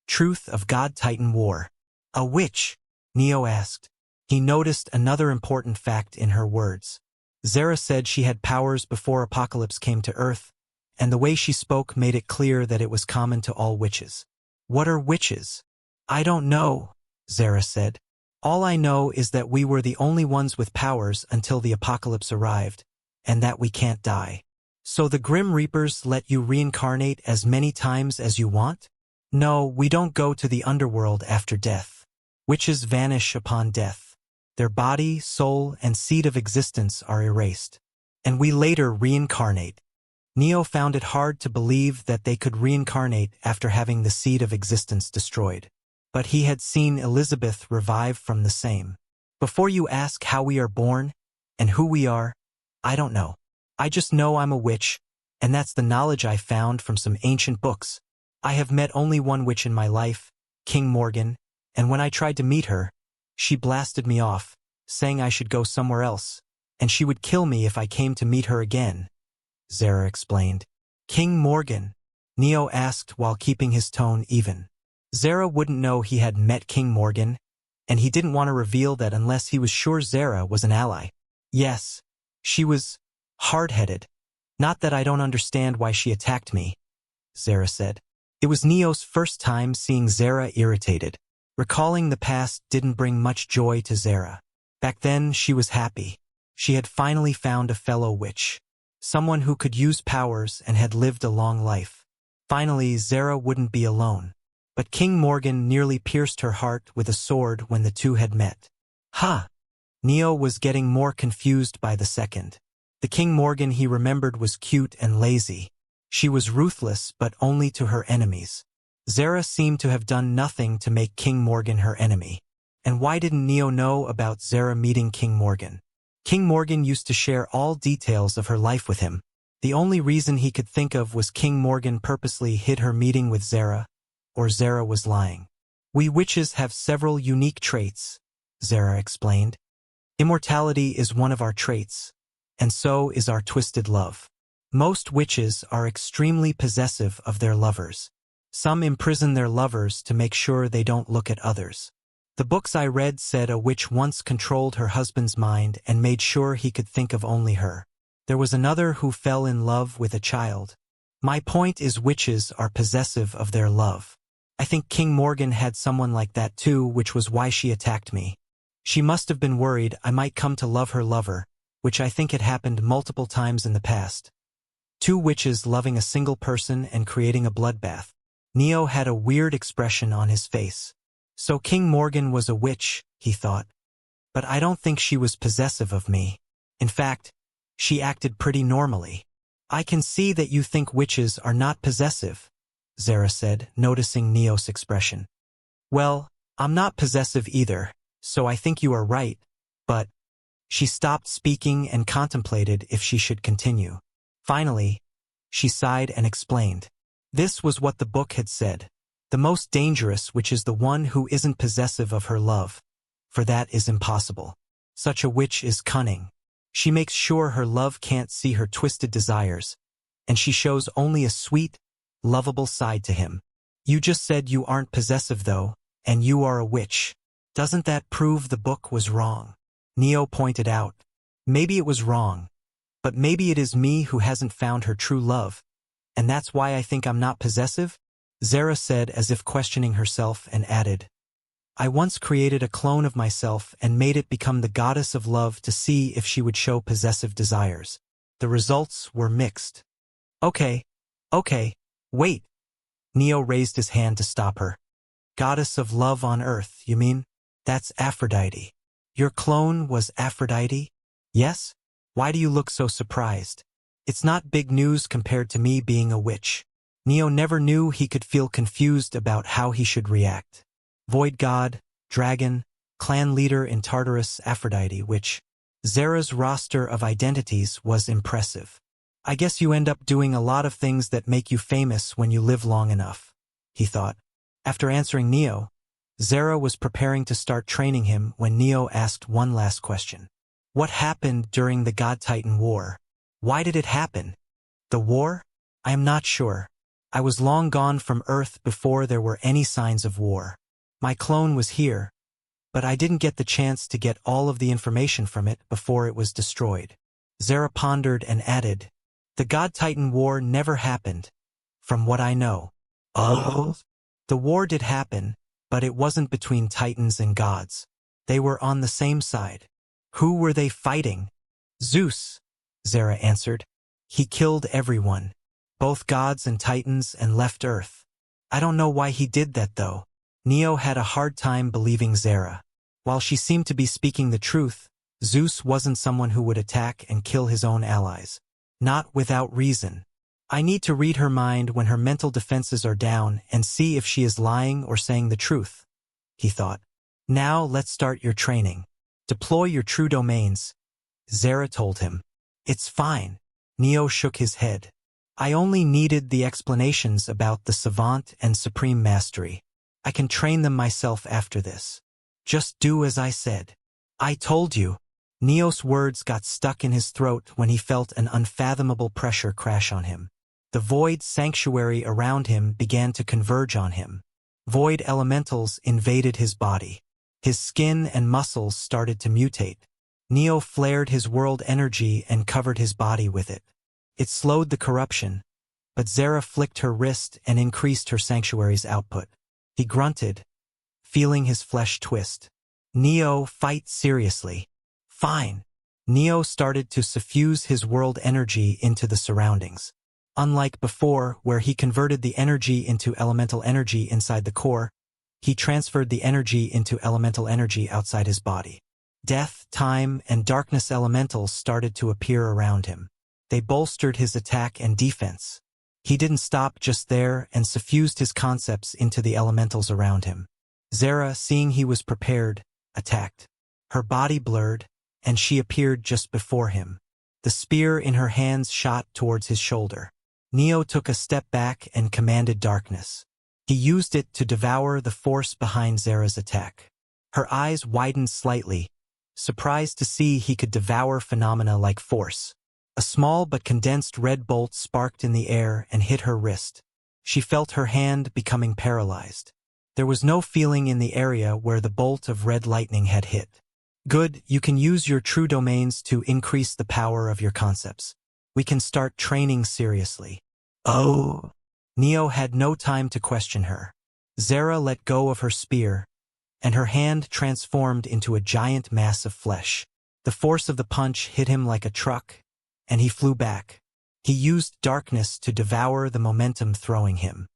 Truth of God-Titan War. A witch? Neo asked. He noticed another important fact in her words. Zara said she had powers before Apocalypse came to Earth, and the way she spoke made it clear that it was common to all witches. What are witches? I don't know, Zara said. All I know is that we were the only ones with powers until the Apocalypse arrived, and that we can't die. So the Grim Reapers let you reincarnate as many times as you want? No, we don't go to the Underworld after death. Witches vanish upon death. Their body, soul, and seed of existence are erased. And we later reincarnate. Neo found it hard to believe that they could reincarnate after having the seed of existence destroyed. But he had seen Elizabeth revive from the same. Before you ask how we are born and who we are, I don't know. I just know I'm a witch, and that's the knowledge I found from some ancient books. I have met only one witch in my life, King Morgan, and when I tried to meet her, she blasted me off, saying I should go somewhere else, and she would kill me if I came to meet her again. Zara explained. King Morgan, Neo asked while keeping his tone even. Zara wouldn't know he had met King Morgan, and he didn't want to reveal that unless he was sure Zara was an ally. Yes, she was hard-headed. Not that I don't understand why she attacked me, Zara said. It was Neo's first time seeing Zara irritated. Recalling the past didn't bring much joy to Zara. Back then, she was happy. She had finally found a fellow witch. Someone who could use powers and had lived a long life. Finally, Zara wouldn't be alone. But King Morgan nearly pierced her heart with a sword when the two had met. Ha! Neo was getting more confused by the second. The King Morgan he remembered was cute and lazy. She was ruthless, but only to her enemies. Zara seemed to have done nothing to make King Morgan her enemy. And why didn't Neo know about Zara meeting King Morgan? King Morgan used to share all details of her life with him. The only reason he could think of was King Morgan purposely hid her meeting with Zara, or Zara was lying. We witches have several unique traits, Zara explained. Immortality is one of our traits, and so is our twisted love. Most witches are extremely possessive of their lovers. Some imprison their lovers to make sure they don't look at others. The books I read said a witch once controlled her husband's mind and made sure he could think of only her. There was another who fell in love with a child. My point is witches are possessive of their love. I think King Morgan had someone like that too, which was why she attacked me. She must have been worried I might come to love her lover, which I think had happened multiple times in the past. Two witches loving a single person and creating a bloodbath. Neo had a weird expression on his face. So King Morgan was a witch, he thought. But I don't think she was possessive of me. In fact, she acted pretty normally. I can see that you think witches are not possessive, Zara said, noticing Neo's expression. Well, I'm not possessive either, so I think you are right, but... She stopped speaking and contemplated if she should continue. Finally, she sighed and explained. This was what the book had said. The most dangerous witch is the one who isn't possessive of her love, for that is impossible. Such a witch is cunning. She makes sure her love can't see her twisted desires, and she shows only a sweet, lovable side to him. You just said you aren't possessive though, and you are a witch. Doesn't that prove the book was wrong? Neo pointed out. Maybe it was wrong, but maybe it is me who hasn't found her true love, and that's why I think I'm not possessive? Zara said as if questioning herself and added, I once created a clone of myself and made it become the goddess of love to see if she would show possessive desires. The results were mixed. Okay, wait. Neo raised his hand to stop her. Goddess of love on earth, you mean? That's Aphrodite. Your clone was Aphrodite? Yes? Why do you look so surprised? It's not big news compared to me being a witch. Neo never knew he could feel confused about how he should react. Void god, dragon, clan leader in Tartarus, Aphrodite, which Zara's roster of identities was impressive. I guess you end up doing a lot of things that make you famous when you live long enough, he thought. After answering Neo, Zara was preparing to start training him when Neo asked one last question. What happened during the God-Titan War? Why did it happen? The war? I am not sure. I was long gone from Earth before there were any signs of war. My clone was here, but I didn't get the chance to get all of the information from it before it was destroyed. Zara pondered and added, the God-Titan War never happened, from what I know. Oh? The war did happen, but it wasn't between Titans and gods. They were on the same side. Who were they fighting? Zeus, Zara answered. He killed everyone, both gods and Titans, and left Earth. I don't know why he did that though. Neo had a hard time believing Zara. While she seemed to be speaking the truth, Zeus wasn't someone who would attack and kill his own allies. Not without reason. I need to read her mind when her mental defenses are down and see if she is lying or saying the truth, he thought. Now let's start your training. Deploy your true domains, Zara told him. It's fine. Neo shook his head. I only needed the explanations about the Savant and Supreme Mastery. I can train them myself after this. Just do as I said. I told you. Neo's words got stuck in his throat when he felt an unfathomable pressure crash on him. The void sanctuary around him began to converge on him. Void elementals invaded his body. His skin and muscles started to mutate. Neo flared his world energy and covered his body with it. It slowed the corruption, but Zara flicked her wrist and increased her sanctuary's output. He grunted, feeling his flesh twist. Neo, fight seriously. Fine. Neo started to suffuse his world energy into the surroundings. Unlike before, where he converted the energy into elemental energy inside the core, he transferred the energy into elemental energy outside his body. Death, time, and darkness elementals started to appear around him. They bolstered his attack and defense. He didn't stop just there and suffused his concepts into the elementals around him. Zara, seeing he was prepared, attacked. Her body blurred, and she appeared just before him. The spear in her hands shot towards his shoulder. Neo took a step back and commanded darkness. He used it to devour the force behind Zara's attack. Her eyes widened slightly, surprised to see he could devour phenomena like force. A small but condensed red bolt sparked in the air and hit her wrist. She felt her hand becoming paralyzed. There was no feeling in the area where the bolt of red lightning had hit. Good, you can use your true domains to increase the power of your concepts. We can start training seriously. Oh. Neo had no time to question her. Zara let go of her spear, and her hand transformed into a giant mass of flesh. The force of the punch hit him like a truck, and he flew back. He used darkness to devour the momentum throwing him.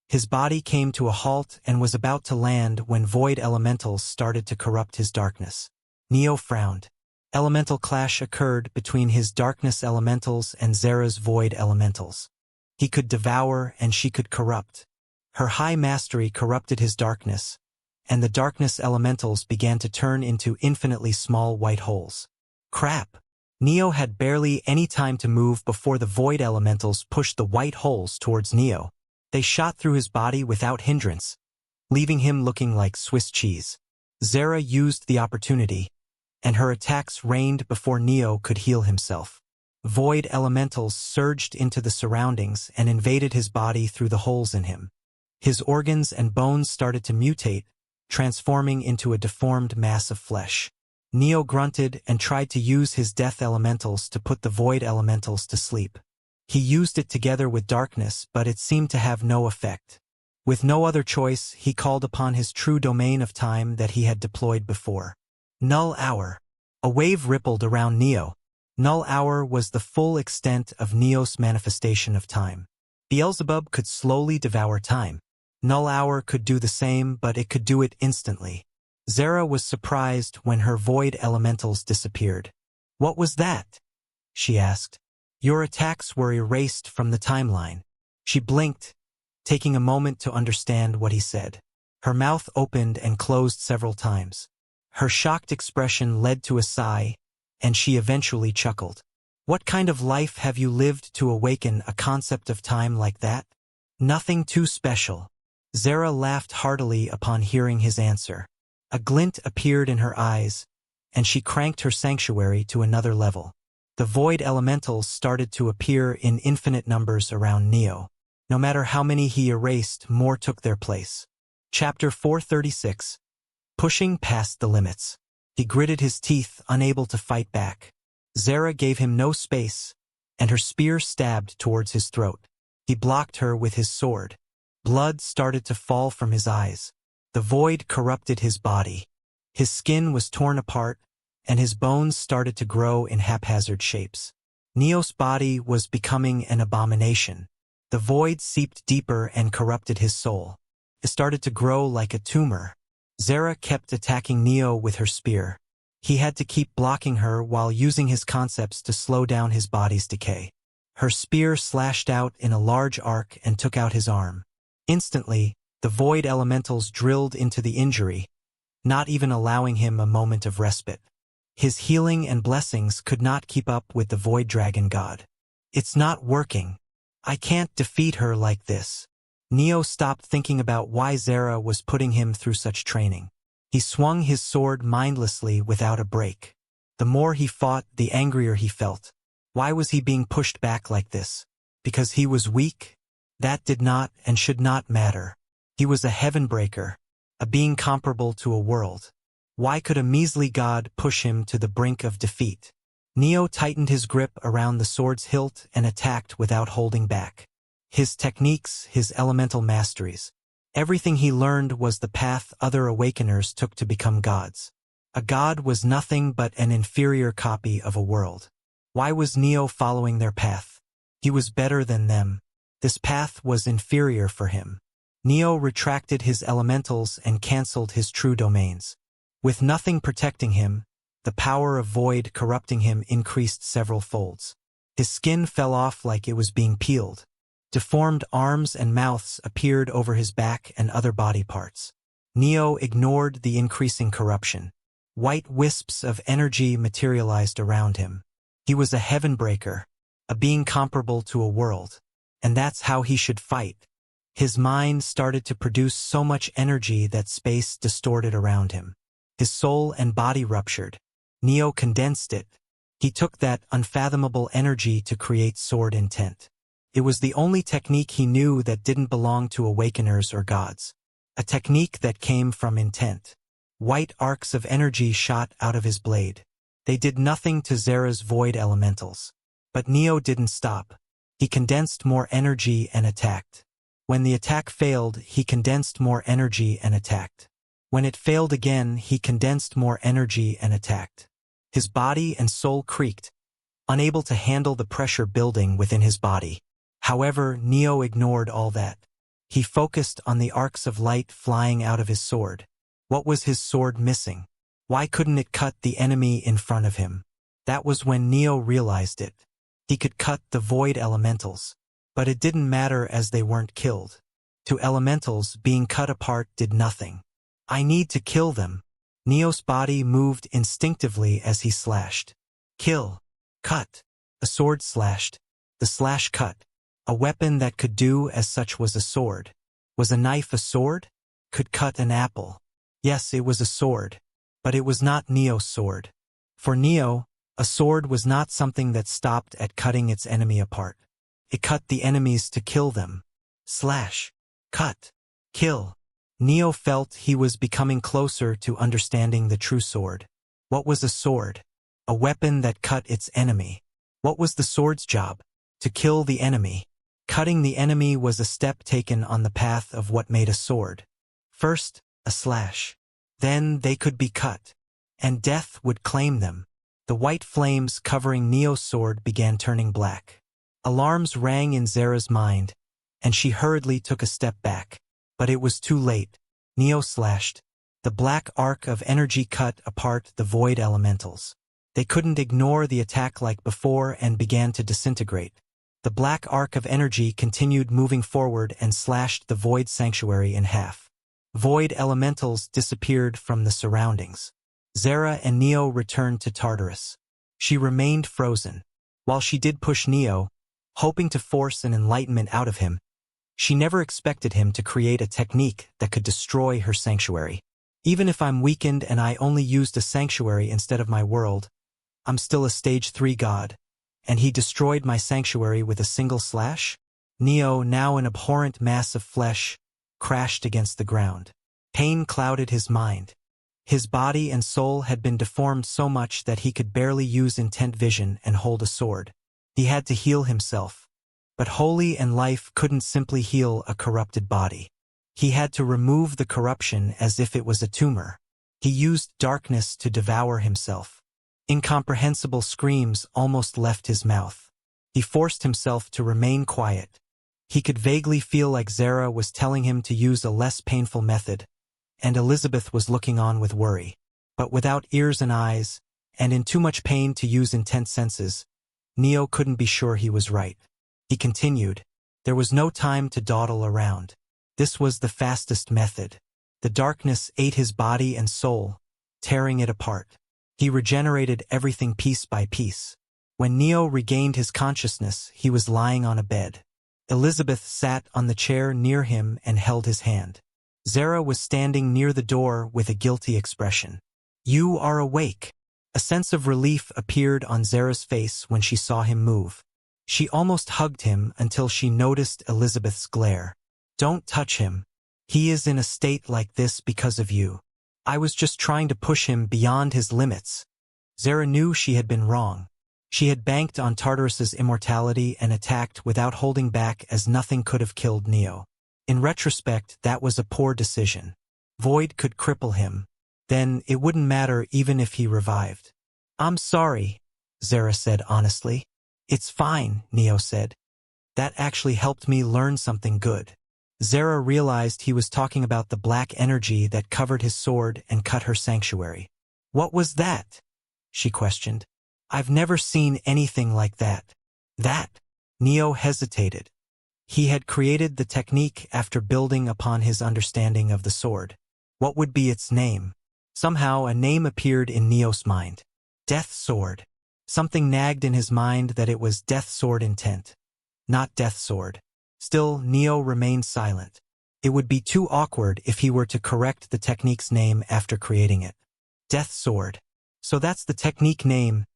His body came to a halt and was about to land when void elementals started to corrupt his darkness. Neo frowned. Elemental clash occurred between his darkness elementals and Zara's void elementals. He could devour and she could corrupt. Her high mastery corrupted his darkness, and the darkness elementals began to turn into infinitely small white holes. Crap! Neo had barely any time to move before the void elementals pushed the white holes towards Neo. They shot through his body without hindrance, leaving him looking like Swiss cheese. Zara used the opportunity, and her attacks rained before Neo could heal himself. Void elementals surged into the surroundings and invaded his body through the holes in him. His organs and bones started to mutate, transforming into a deformed mass of flesh. Neo grunted and tried to use his death elementals to put the void elementals to sleep. He used it together with darkness, but it seemed to have no effect. With no other choice, he called upon his true domain of time that he had deployed before. Null Hour. A wave rippled around Neo. Null Hour was the full extent of Neo's manifestation of time. Beelzebub could slowly devour time. Null Hour could do the same, but it could do it instantly. Zara was surprised when her void elementals disappeared. "What was that?" she asked. "Your attacks were erased from the timeline." She blinked, taking a moment to understand what he said. Her mouth opened and closed several times. Her shocked expression led to a sigh, and she eventually chuckled. "What kind of life have you lived to awaken a concept of time like that?" "Nothing too special." Zara laughed heartily upon hearing his answer. A glint appeared in her eyes, and she cranked her sanctuary to another level. The void elementals started to appear in infinite numbers around Neo. No matter how many he erased, more took their place. Chapter 436. Pushing past the limits. He gritted his teeth, unable to fight back. Zara gave him no space, and her spear stabbed towards his throat. He blocked her with his sword. Blood started to fall from his eyes. The void corrupted his body. His skin was torn apart, and his bones started to grow in haphazard shapes. Neo's body was becoming an abomination. The void seeped deeper and corrupted his soul. It started to grow like a tumor. Zara kept attacking Neo with her spear. He had to keep blocking her while using his concepts to slow down his body's decay. Her spear slashed out in a large arc and took out his arm. Instantly, the void elementals drilled into the injury, not even allowing him a moment of respite. His healing and blessings could not keep up with the void dragon god. "It's not working. I can't defeat her like this." Neo stopped thinking about why Zara was putting him through such training. He swung his sword mindlessly without a break. The more he fought, the angrier he felt. Why was he being pushed back like this? Because he was weak? That did not and should not matter. He was a heaven breaker, a being comparable to a world. Why could a measly god push him to the brink of defeat? Neo tightened his grip around the sword's hilt and attacked without holding back. His techniques, his elemental masteries, everything he learned was the path other awakeners took to become gods. A god was nothing but an inferior copy of a world. Why was Neo following their path? He was better than them. This path was inferior for him. Neo retracted his elementals and cancelled his true domains. With nothing protecting him, the power of void corrupting him increased several folds. His skin fell off like it was being peeled. Deformed arms and mouths appeared over his back and other body parts. Neo ignored the increasing corruption. White wisps of energy materialized around him. He was a heaven breaker, a being comparable to a world. And that's how he should fight. His mind started to produce so much energy that space distorted around him. His soul and body ruptured. Neo condensed it. He took that unfathomable energy to create sword intent. It was the only technique he knew that didn't belong to awakeners or gods. A technique that came from intent. White arcs of energy shot out of his blade. They did nothing to Zera's void elementals. But Neo didn't stop. He condensed more energy and attacked. When the attack failed, he condensed more energy and attacked. When it failed again, he condensed more energy and attacked. His body and soul creaked, unable to handle the pressure building within his body. However, Neo ignored all that. He focused on the arcs of light flying out of his sword. What was his sword missing? Why couldn't it cut the enemy in front of him? That was when Neo realized it. He could cut the void elementals. But it didn't matter as they weren't killed. To elementals, being cut apart did nothing. I need to kill them. Neo's body moved instinctively as he slashed. Kill. Cut. A sword slashed. The slash cut. A weapon that could do as such was a sword. Was a knife a sword? Could cut an apple. Yes, it was a sword. But it was not Neo's sword. For Neo, a sword was not something that stopped at cutting its enemy apart. It cut the enemies to kill them. Slash. Cut. Kill. Neo felt he was becoming closer to understanding the true sword. What was a sword? A weapon that cut its enemy. What was the sword's job? To kill the enemy. Cutting the enemy was a step taken on the path of what made a sword. First, a slash. Then they could be cut. And death would claim them. The white flames covering Neo's sword began turning black. Alarms rang in Zera's mind, and she hurriedly took a step back. But it was too late. Neo slashed. The black arc of energy cut apart the void elementals. They couldn't ignore the attack like before and began to disintegrate. The black arc of energy continued moving forward and slashed the void sanctuary in half. Void elementals disappeared from the surroundings. Zera and Neo returned to Tartarus. She remained frozen. While she did push Neo, hoping to force an enlightenment out of him, she never expected him to create a technique that could destroy her sanctuary. Even if I'm weakened and I only used a sanctuary instead of my world, I'm still a stage 3 god, and he destroyed my sanctuary with a single slash? Neo, now an abhorrent mass of flesh, crashed against the ground. Pain clouded his mind. His body and soul had been deformed so much that he could barely use intent vision and hold a sword. He had to heal himself. But holy and life couldn't simply heal a corrupted body. He had to remove the corruption as if it was a tumor. He used darkness to devour himself. Incomprehensible screams almost left his mouth. He forced himself to remain quiet. He could vaguely feel like Zera was telling him to use a less painful method, and Elizabeth was looking on with worry. But without ears and eyes, and in too much pain to use intense senses, Neo couldn't be sure he was right. He continued. There was no time to dawdle around. This was the fastest method. The darkness ate his body and soul, tearing it apart. He regenerated everything piece by piece. When Neo regained his consciousness, he was lying on a bed. Elizabeth sat on the chair near him and held his hand. Zera was standing near the door with a guilty expression. "You are awake." A sense of relief appeared on Zara's face when she saw him move. She almost hugged him until she noticed Elizabeth's glare. "Don't touch him. He is in a state like this because of you. I was just trying to push him beyond his limits." Zara knew she had been wrong. She had banked on Tartarus's immortality and attacked without holding back, as nothing could have killed Neo. In retrospect, that was a poor decision. Void could cripple him. Then it wouldn't matter even if he revived. "I'm sorry," Zara said honestly. "It's fine," Neo said. "That actually helped me learn something good." Zara realized he was talking about the black energy that covered his sword and cut her sanctuary. "What was that?" she questioned. "I've never seen anything like that." "That?" Neo hesitated. He had created the technique after building upon his understanding of the sword. What would be its name? Somehow a name appeared in Neo's mind. Death Sword. Something nagged in his mind that it was Death Sword intent, not Death Sword. Still, Neo remained silent. It would be too awkward if he were to correct the technique's name after creating it. Death Sword. "So that's the technique name,"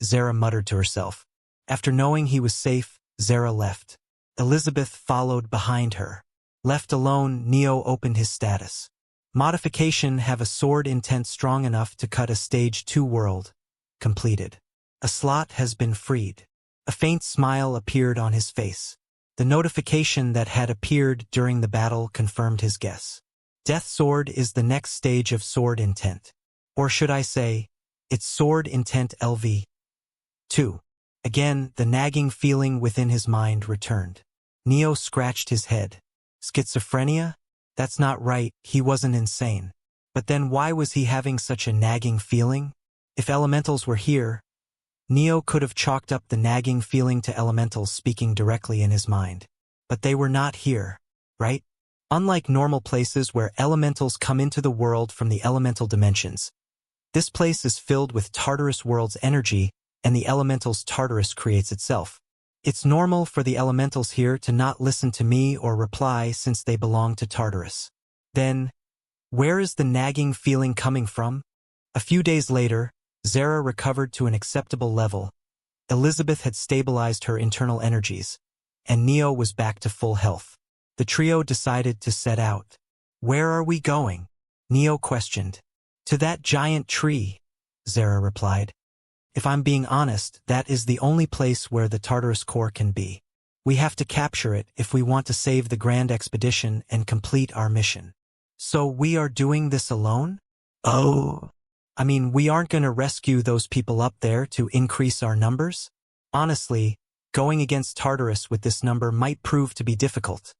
Zara muttered to herself. After knowing he was safe, Zara left. Elizabeth followed behind her. Left alone, Neo opened his status. Modification: have a sword intent strong enough to cut a stage 2 world. Completed. A slot has been freed. A faint smile appeared on his face. The notification that had appeared during the battle confirmed his guess. Death Sword is the next stage of sword intent. Or should I say, it's sword intent LV. 2. Again, the nagging feeling within his mind returned. Neo scratched his head. Schizophrenia? That's not right, he wasn't insane. But then why was he having such a nagging feeling? If elementals were here, Neo could have chalked up the nagging feeling to elementals speaking directly in his mind. But they were not here, right? Unlike normal places where elementals come into the world from the elemental dimensions, this place is filled with Tartarus world's energy, and the elemental's Tartarus creates itself. It's normal for the elementals here to not listen to me or reply since they belong to Tartarus. Then, where is the nagging feeling coming from? A few days later, Zara recovered to an acceptable level. Elizabeth had stabilized her internal energies, and Neo was back to full health. The trio decided to set out. "Where are we going?" Neo questioned. "To that giant tree," Zara replied. "If I'm being honest, that is the only place where the Tartarus core can be. We have to capture it if we want to save the grand expedition and complete our mission." "So we are doing this alone?" "Oh. I mean, we aren't going to rescue those people up there to increase our numbers? Honestly, going against Tartarus with this number might prove to be difficult,"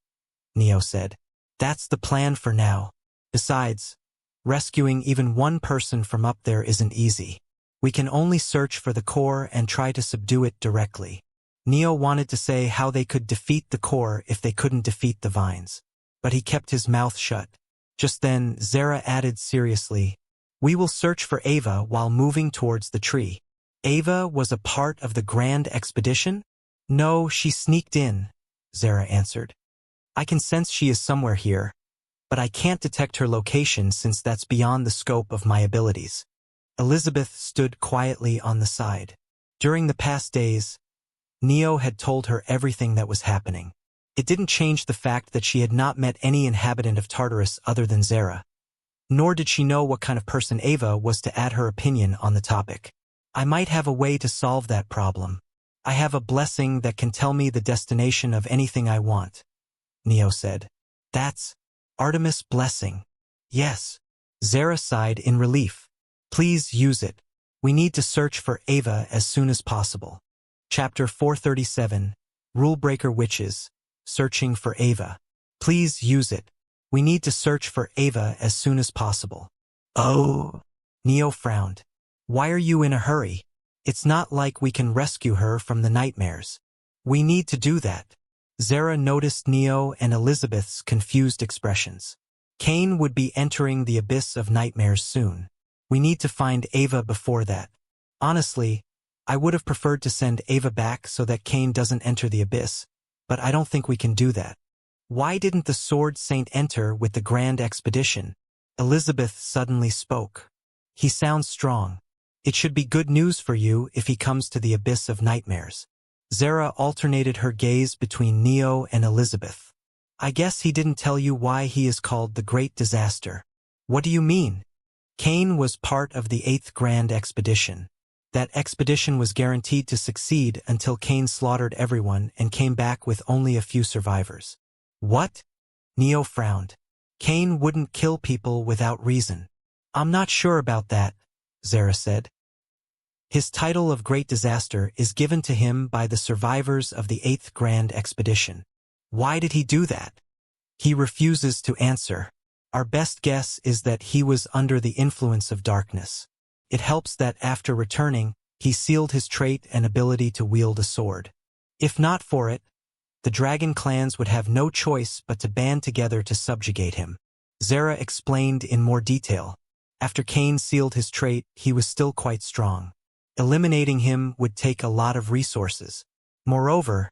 Neo said. "That's the plan for now. Besides, rescuing even one person from up there isn't easy. We can only search for the core and try to subdue it directly." Neo wanted to say how they could defeat the core if they couldn't defeat the vines, but he kept his mouth shut. Just then, Zara added seriously, "We will search for Ava while moving towards the tree." "Ava was a part of the grand expedition?" "No, she sneaked in," Zara answered. "I can sense she is somewhere here, but I can't detect her location since that's beyond the scope of my abilities." Elizabeth stood quietly on the side. During the past days, Neo had told her everything that was happening. It didn't change the fact that she had not met any inhabitant of Tartarus other than Zara. Nor did she know what kind of person Ava was to add her opinion on the topic. "I might have a way to solve that problem. I have a blessing that can tell me the destination of anything I want," Neo said. "That's Artemis' blessing." "Yes." Zara sighed in relief. "Please use it. We need to search for Ava as soon as possible." Chapter 437, Rulebreaker Witches, Searching for Ava. "Please use it. We need to search for Ava as soon as possible." "Oh." Neo frowned. "Why are you in a hurry? It's not like we can rescue her from the nightmares." "We need to do that." Zara noticed Neo and Elizabeth's confused expressions. Cain would be entering the abyss of nightmares soon. We need to find Ava before that. Honestly, I would have preferred to send Ava back so that Cain doesn't enter the abyss, but I don't think we can do that. "Why didn't the Sword Saint enter with the grand expedition?" Elizabeth suddenly spoke. "He sounds strong." It should be good news for you if he comes to the abyss of nightmares. Zara alternated her gaze between Neo and Elizabeth. I guess he didn't tell you why he is called the Great Disaster. What do you mean? Cain was part of the 8th Grand Expedition. That expedition was guaranteed to succeed until Cain slaughtered everyone and came back with only a few survivors. What? Neo frowned. Cain wouldn't kill people without reason. I'm not sure about that, Zara said. His title of Great Disaster is given to him by the survivors of the 8th Grand Expedition. Why did he do that? He refuses to answer. Our best guess is that he was under the influence of darkness. It helps that after returning, he sealed his trait and ability to wield a sword. If not for it, the dragon clans would have no choice but to band together to subjugate him. Zara explained in more detail. After Cain sealed his trait, he was still quite strong. Eliminating him would take a lot of resources. Moreover,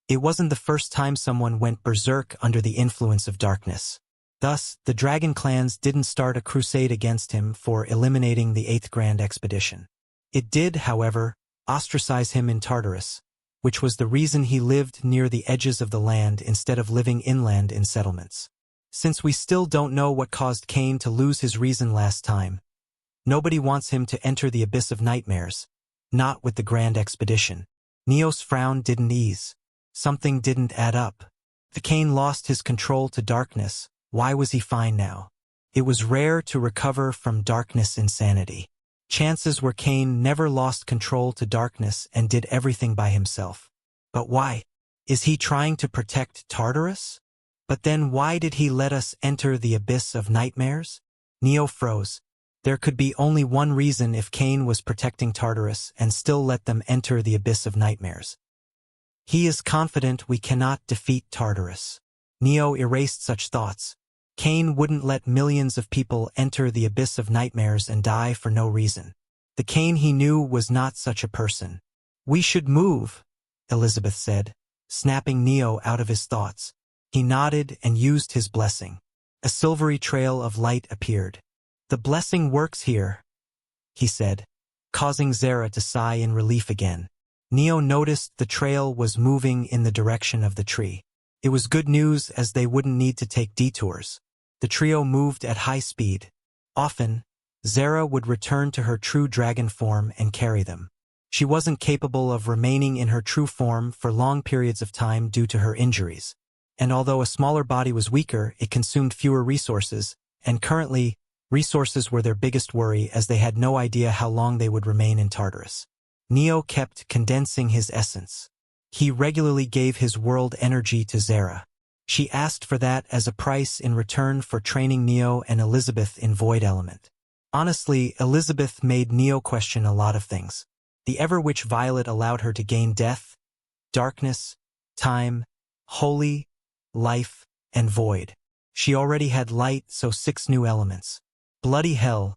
it wasn't the first time someone went berserk under the influence of darkness. Thus, the dragon clans didn't start a crusade against him for eliminating the 8th Grand Expedition. It did, however, ostracize him in Tartarus, which was the reason he lived near the edges of the land instead of living inland in settlements. Since we still don't know what caused Cain to lose his reason last time, nobody wants him to enter the abyss of nightmares, not with the Grand Expedition. Neo's frown didn't ease. Something didn't add up. The Cain lost his control to darkness. Why was he fine now? It was rare to recover from darkness insanity. Chances were Cain never lost control to darkness and did everything by himself. But why? Is he trying to protect Tartarus? But then why did he let us enter the abyss of nightmares? Neo froze. There could be only one reason if Cain was protecting Tartarus and still let them enter the abyss of nightmares. He is confident we cannot defeat Tartarus. Neo erased such thoughts. Cain wouldn't let millions of people enter the abyss of nightmares and die for no reason. The Cain he knew was not such a person. We should move, Elizabeth said, snapping Neo out of his thoughts. He nodded and used his blessing. A silvery trail of light appeared. The blessing works here, he said, causing Zara to sigh in relief again. Neo noticed the trail was moving in the direction of the tree. It was good news as they wouldn't need to take detours. The trio moved at high speed. Often, Zara would return to her true dragon form and carry them. She wasn't capable of remaining in her true form for long periods of time due to her injuries. And although a smaller body was weaker, it consumed fewer resources, and currently, resources were their biggest worry as they had no idea how long they would remain in Tartarus. Neo kept condensing his essence. He regularly gave his world energy to Zara. She asked for that as a price in return for training Neo and Elizabeth in Void Element. Honestly, Elizabeth made Neo question a lot of things. The ever-witch Violet allowed her to gain death, darkness, time, holy, life, and void. She already had light, so 6 new elements. Bloody hell.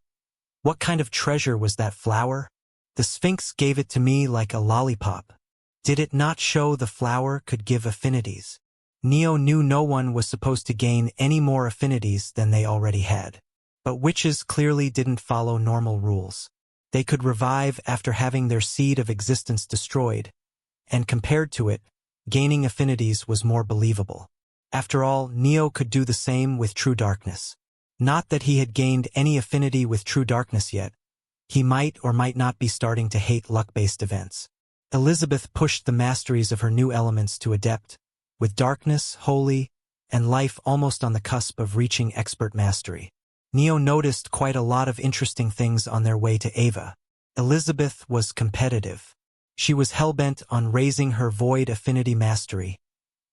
What kind of treasure was that flower? The Sphinx gave it to me like a lollipop. Did it not show the flower could give affinities? Neo knew no one was supposed to gain any more affinities than they already had. But witches clearly didn't follow normal rules. They could revive after having their seed of existence destroyed, and compared to it, gaining affinities was more believable. After all, Neo could do the same with true darkness. Not that he had gained any affinity with true darkness yet. He might or might not be starting to hate luck-based events. Elizabeth pushed the masteries of her new elements to adept, with darkness, holy, and life almost on the cusp of reaching expert mastery. Neo noticed quite a lot of interesting things on their way to Ava. Elizabeth was competitive. She was hell-bent on raising her void affinity mastery,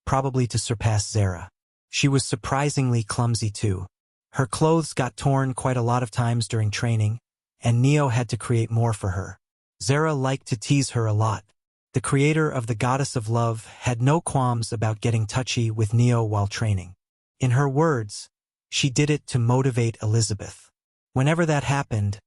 probably to surpass Zara. She was surprisingly clumsy too. Her clothes got torn quite a lot of times during training, and Neo had to create more for her. Zara liked to tease her a lot. The creator of the Goddess of Love had no qualms about getting touchy with Neo while training. In her words, she did it to motivate Elizabeth. Whenever that happened,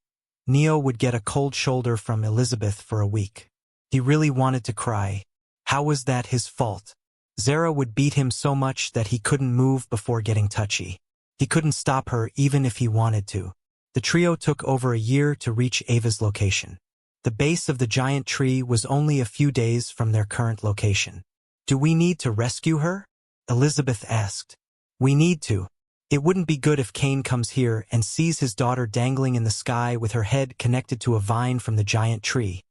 Neo would get a cold shoulder from Elizabeth for a week. He really wanted to cry. How was that his fault? Zara would beat him so much that he couldn't move before getting touchy. He couldn't stop her even if he wanted to. The trio took over a year to reach Ava's location. The base of the giant tree was only a few days from their current location. "Do we need to rescue her?" Elizabeth asked. "We need to. It wouldn't be good if Cain comes here and sees his daughter dangling in the sky with her head connected to a vine from the giant tree,"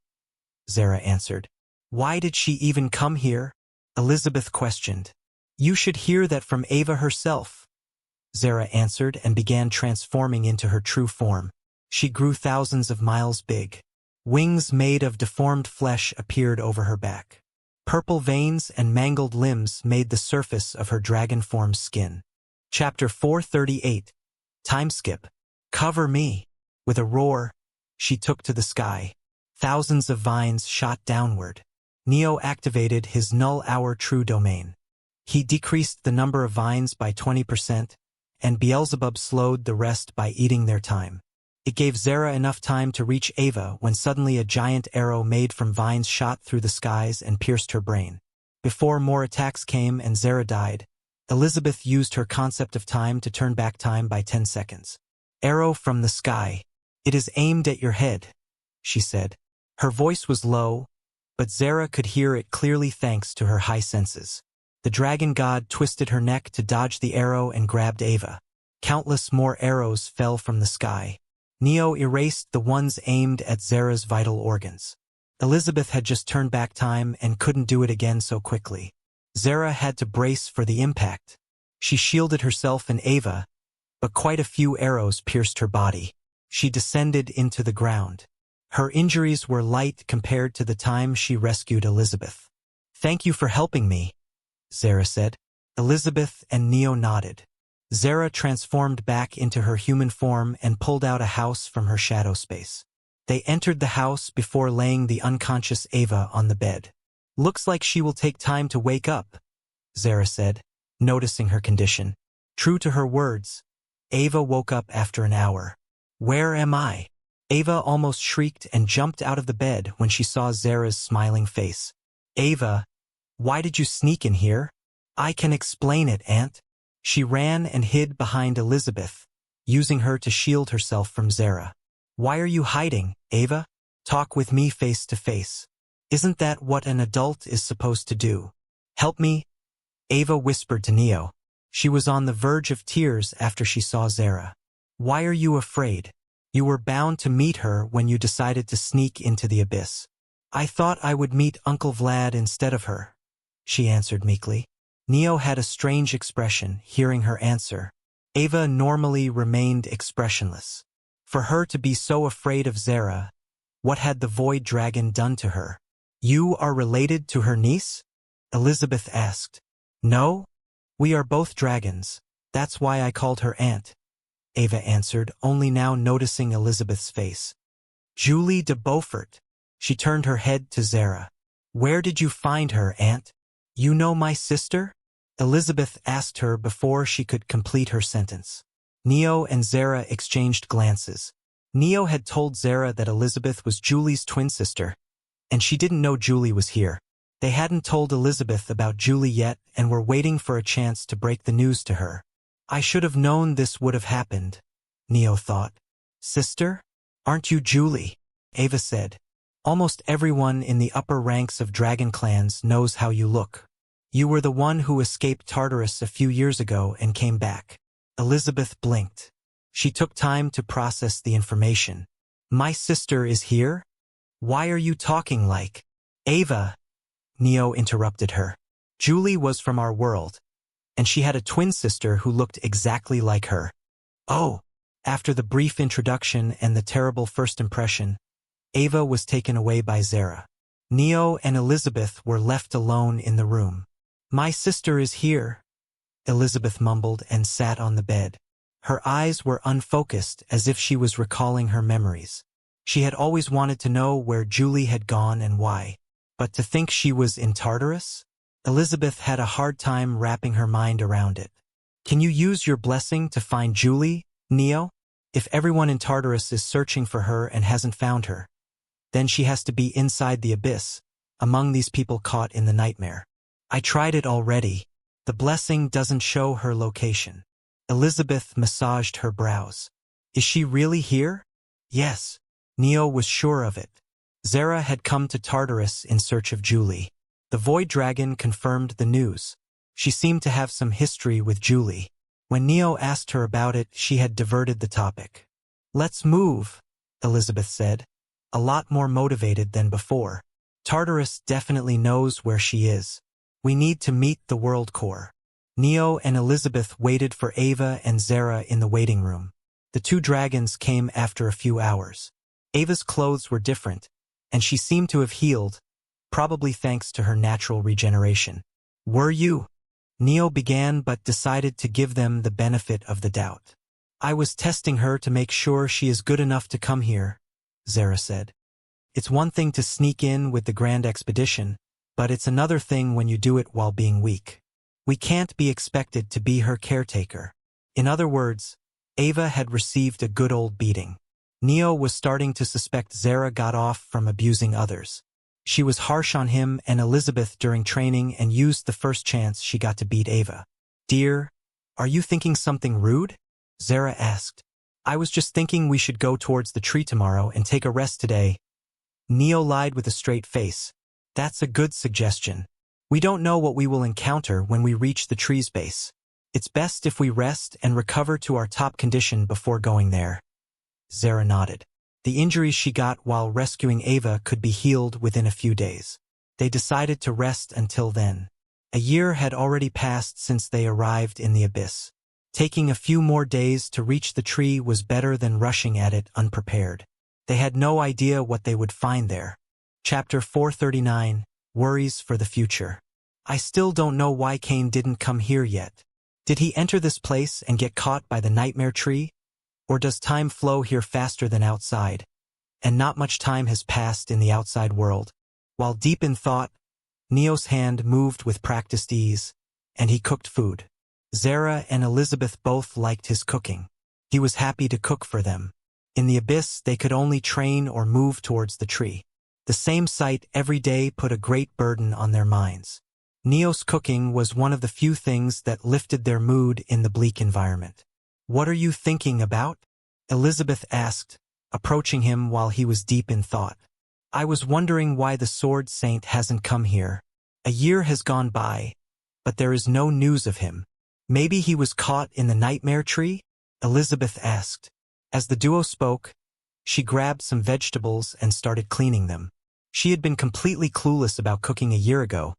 Zara answered. "Why did she even come here?" Elizabeth questioned. "You should hear that from Ava herself," Zara answered and began transforming into her true form. She grew thousands of miles big. Wings made of deformed flesh appeared over her back. Purple veins and mangled limbs made the surface of her dragon-formed skin. Chapter 438. Time skip. "Cover me." With a roar, she took to the sky. Thousands of vines shot downward. Neo activated his null-hour true domain. He decreased the number of vines by 20%, and Beelzebub slowed the rest by eating their time. It gave Zara enough time to reach Ava when suddenly a giant arrow made from vines shot through the skies and pierced her brain. Before more attacks came and Zara died, Elizabeth used her concept of time to turn back time by 10 seconds. "Arrow from the sky. It is aimed at your head," she said. Her voice was low, but Zara could hear it clearly thanks to her high senses. The dragon god twisted her neck to dodge the arrow and grabbed Ava. Countless more arrows fell from the sky. Neo erased the ones aimed at Zara's vital organs. Elizabeth had just turned back time and couldn't do it again so quickly. Zara had to brace for the impact. She shielded herself and Ava, but quite a few arrows pierced her body. She descended into the ground. Her injuries were light compared to the time she rescued Elizabeth. "Thank you for helping me," Zara said. Elizabeth and Neo nodded. Zara transformed back into her human form and pulled out a house from her shadow space. They entered the house before laying the unconscious Ava on the bed. "Looks like she will take time to wake up," Zara said, noticing her condition. True to her words, Ava woke up after an hour. "Where am I?" Ava almost shrieked and jumped out of the bed when she saw Zara's smiling face. "Ava, why did you sneak in here?" "I can explain it, Aunt." She ran and hid behind Elizabeth, using her to shield herself from Zara. "Why are you hiding, Ava? Talk with me face to face. Isn't that what an adult is supposed to do?" "Help me," Ava whispered to Neo. She was on the verge of tears after she saw Zara. "Why are you afraid? You were bound to meet her when you decided to sneak into the abyss." "I thought I would meet Uncle Vlad instead of her," she answered meekly. Neo had a strange expression, hearing her answer. Ava normally remained expressionless. For her to be so afraid of Zara, what had the Void Dragon done to her? "You are related to her niece?" Elizabeth asked. "No, we are both dragons. That's why I called her Aunt," Ava answered, only now noticing Elizabeth's face. "Julie de Beaufort." She turned her head to Zara. "Where did you find her, Aunt?" "You know my sister?" Elizabeth asked her before she could complete her sentence. Neo and Zara exchanged glances. Neo had told Zara that Elizabeth was Julie's twin sister, and she didn't know Julie was here. They hadn't told Elizabeth about Julie yet and were waiting for a chance to break the news to her. "I should have known this would have happened," Neo thought. "Sister? Aren't you Julie?" Ava said. "Almost everyone in the upper ranks of dragon clans knows how you look. You were the one who escaped Tartarus a few years ago and came back." Elizabeth blinked. She took time to process the information. "My sister is here? Why are you talking like—" "Ava," Neo interrupted her. "Julie was from our world, and she had a twin sister who looked exactly like her." "Oh." After the brief introduction and the terrible first impression, Ava was taken away by Zara. Neo and Elizabeth were left alone in the room. "My sister is here," Elizabeth mumbled and sat on the bed. Her eyes were unfocused as if she was recalling her memories. She had always wanted to know where Julie had gone and why. But to think she was in Tartarus? Elizabeth had a hard time wrapping her mind around it. "Can you use your blessing to find Julie, Neo? If everyone in Tartarus is searching for her and hasn't found her, then she has to be inside the abyss, among these people caught in the nightmare. I tried it already. The blessing doesn't show her location." Elizabeth massaged her brows. Is she really here? Yes. Neo was sure of it. Zara had come to Tartarus in search of Julie. The Void Dragon confirmed the news. She seemed to have some history with Julie. When Neo asked her about it, she had diverted the topic. Let's move, Elizabeth said, a lot more motivated than before. Tartarus definitely knows where she is. We need to meet the World Core. Neo and Elizabeth waited for Ava and Zara in the waiting room. The two dragons came after a few hours. Ava's clothes were different, and she seemed to have healed, probably thanks to her natural regeneration. Were you? Neo began but decided to give them the benefit of the doubt. I was testing her to make sure she is good enough to come here, Zara said. It's one thing to sneak in with the grand expedition, but it's another thing when you do it while being weak. We can't be expected to be her caretaker. In other words, Ava had received a good old beating. Neo was starting to suspect Zara got off from abusing others. She was harsh on him and Elizabeth during training and used the first chance she got to beat Ava. Dear, are you thinking something rude? Zara asked. I was just thinking we should go towards the tree tomorrow and take a rest today. Neo lied with a straight face. That's a good suggestion. We don't know what we will encounter when we reach the tree's base. It's best if we rest and recover to our top condition before going there. Zara nodded. The injuries she got while rescuing Ava could be healed within a few days. They decided to rest until then. A year had already passed since they arrived in the abyss. Taking a few more days to reach the tree was better than rushing at it unprepared. They had no idea what they would find there. Chapter 439, Worries for the Future. I still don't know why Cain didn't come here yet. Did he enter this place and get caught by the nightmare tree? Or does time flow here faster than outside? And not much time has passed in the outside world. While deep in thought, Neo's hand moved with practiced ease, and he cooked food. Zara and Elizabeth both liked his cooking. He was happy to cook for them. In the abyss, they could only train or move towards the tree. The same sight every day put a great burden on their minds. Neo's cooking was one of the few things that lifted their mood in the bleak environment. What are you thinking about? Elizabeth asked, approaching him while he was deep in thought. I was wondering why the Sword Saint hasn't come here. A year has gone by, but there is no news of him. Maybe he was caught in the nightmare tree? Elizabeth asked. As the duo spoke, she grabbed some vegetables and started cleaning them. She had been completely clueless about cooking a year ago,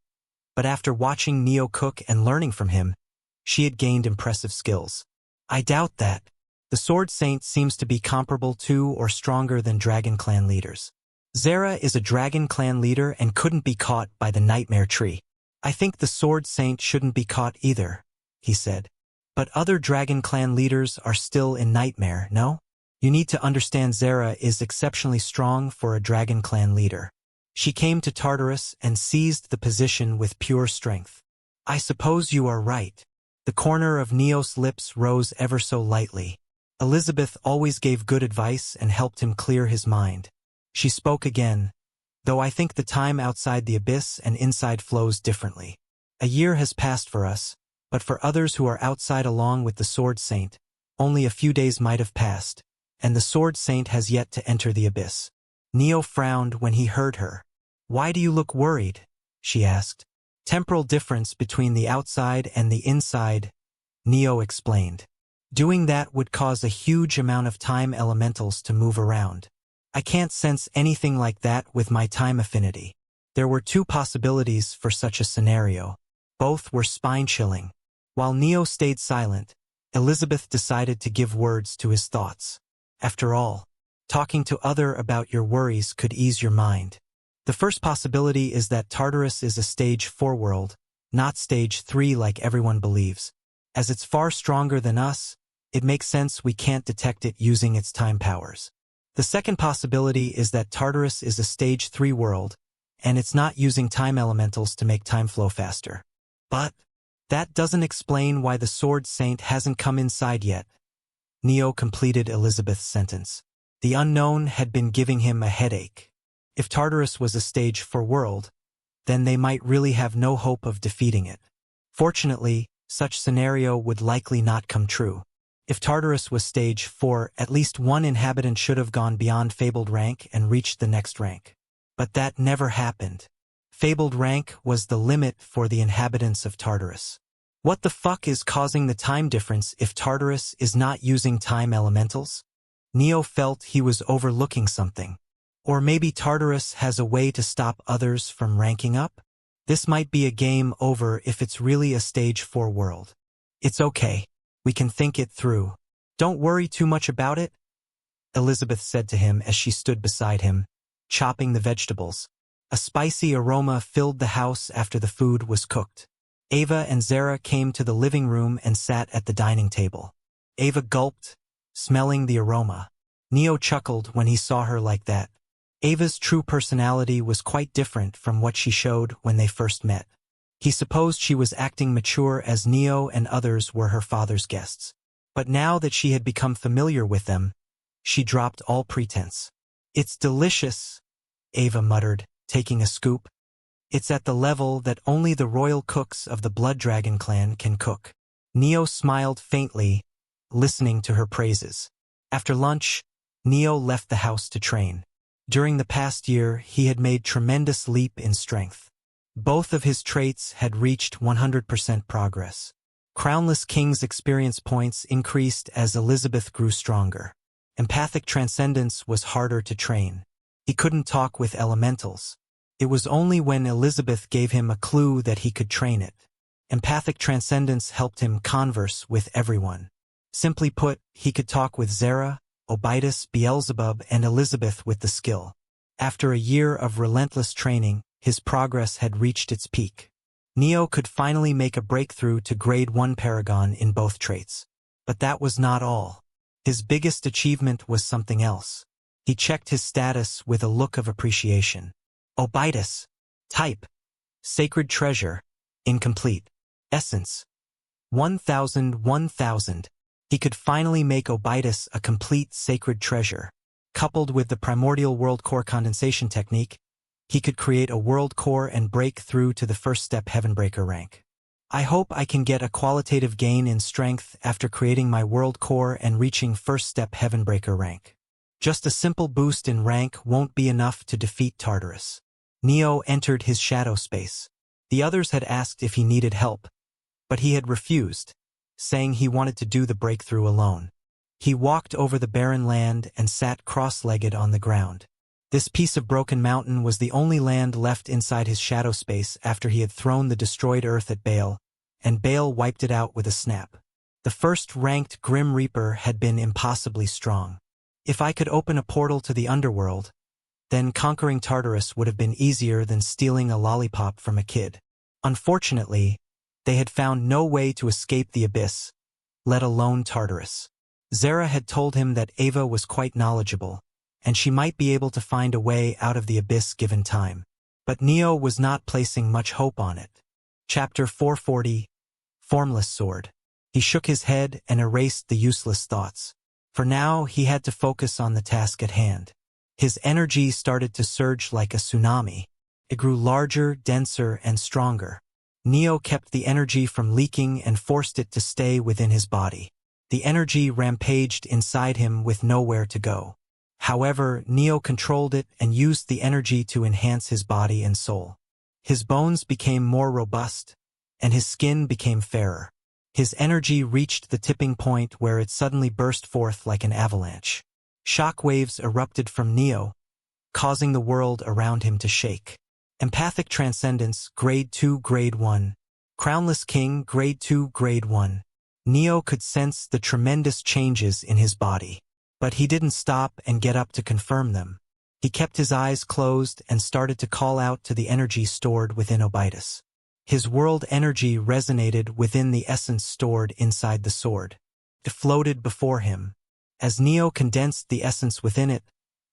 but after watching Neo cook and learning from him, she had gained impressive skills. I doubt that. The Sword Saint seems to be comparable to or stronger than Dragon Clan leaders. Zara is a Dragon Clan leader and couldn't be caught by the Nightmare Tree. I think the Sword Saint shouldn't be caught either, he said. But other Dragon Clan leaders are still in Nightmare, no? You need to understand Zara is exceptionally strong for a Dragon Clan leader. She came to Tartarus and seized the position with pure strength. I suppose you are right. The corner of Neo's lips rose ever so lightly. Elizabeth always gave good advice and helped him clear his mind. She spoke again, though I think the time outside the abyss and inside flows differently. A year has passed for us, but for others who are outside along with the Sword Saint, only a few days might have passed, and the Sword Saint has yet to enter the abyss. Neo frowned when he heard her. Why do you look worried? She asked. Temporal difference between the outside and the inside, Neo explained. Doing that would cause a huge amount of time elementals to move around. I can't sense anything like that with my time affinity. There were two possibilities for such a scenario. Both were spine-chilling. While Neo stayed silent, Elizabeth decided to give words to his thoughts. After all, talking to other about your worries could ease your mind. The first possibility is that Tartarus is a Stage 4 world, not Stage 3 like everyone believes. As it's far stronger than us, it makes sense we can't detect it using its time powers. The second possibility is that Tartarus is a Stage 3 world, and it's not using time elementals to make time flow faster. But that doesn't explain why the Sword Saint hasn't come inside yet. Neo completed Elizabeth's sentence. The unknown had been giving him a headache. If Tartarus was a Stage 4 world, then they might really have no hope of defeating it. Fortunately, such scenario would likely not come true. If Tartarus was stage 4, at least one inhabitant should have gone beyond fabled rank and reached the next rank. But that never happened. Fabled rank was the limit for the inhabitants of Tartarus. What the fuck is causing the time difference if Tartarus is not using time elementals? Neo felt he was overlooking something. Or maybe Tartarus has a way to stop others from ranking up? This might be a game over if it's really a stage 4 world. It's okay. We can think it through. Don't worry too much about it, Elizabeth said to him as she stood beside him, chopping the vegetables. A spicy aroma filled the house after the food was cooked. Ava and Zara came to the living room and sat at the dining table. Ava gulped, smelling the aroma. Neo chuckled when he saw her like that. Ava's true personality was quite different from what she showed when they first met. He supposed she was acting mature as Neo and others were her father's guests. But now that she had become familiar with them, she dropped all pretense. "It's delicious," Ava muttered, taking a scoop. "It's at the level that only the royal cooks of the Blood Dragon clan can cook." Neo smiled faintly, listening to her praises. After lunch, Neo left the house to train. During the past year, he had made tremendous leap in strength. Both of his traits had reached 100% progress. Crownless King's experience points increased as Elizabeth grew stronger. Empathic transcendence was harder to train. He couldn't talk with elementals. It was only when Elizabeth gave him a clue that he could train it. Empathic transcendence helped him converse with everyone. Simply put, he could talk with Zara, Obitus, Beelzebub, and Elizabeth with the skill. After a year of relentless training, his progress had reached its peak. Neo could finally make a breakthrough to grade 1 paragon in both traits. But that was not all. His biggest achievement was something else. He checked his status with a look of appreciation. Obitus. Type. Sacred treasure. Incomplete. Essence. 1000. He could finally make Obitus a complete sacred treasure. Coupled with the primordial world core condensation technique, he could create a world core and break through to the first step Heavenbreaker rank. I hope I can get a qualitative gain in strength after creating my world core and reaching first step Heavenbreaker rank. Just a simple boost in rank won't be enough to defeat Tartarus. Neo entered his shadow space. The others had asked if he needed help, but he had refused, saying he wanted to do the breakthrough alone. He walked over the barren land and sat cross-legged on the ground. This piece of broken mountain was the only land left inside his shadow space after he had thrown the destroyed earth at Baal, and Baal wiped it out with a snap. The first-ranked Grim Reaper had been impossibly strong. If I could open a portal to the Underworld, then conquering Tartarus would have been easier than stealing a lollipop from a kid. Unfortunately, they had found no way to escape the abyss, let alone Tartarus. Zara had told him that Ava was quite knowledgeable, and she might be able to find a way out of the abyss given time. But Neo was not placing much hope on it. Chapter 440, Formless Sword. He shook his head and erased the useless thoughts. For now, he had to focus on the task at hand. His energy started to surge like a tsunami. It grew larger, denser, and stronger. Neo kept the energy from leaking and forced it to stay within his body. The energy rampaged inside him with nowhere to go. However, Neo controlled it and used the energy to enhance his body and soul. His bones became more robust, and his skin became fairer. His energy reached the tipping point where it suddenly burst forth like an avalanche. Shock waves erupted from Neo, causing the world around him to shake. Empathic Transcendence, Grade 2, Grade 1. Crownless King, Grade 2, Grade 1. Neo could sense the tremendous changes in his body. But he didn't stop and get up to confirm them. He kept his eyes closed and started to call out to the energy stored within Obitus. His world energy resonated within the essence stored inside the sword. It floated before him. As Neo condensed the essence within it,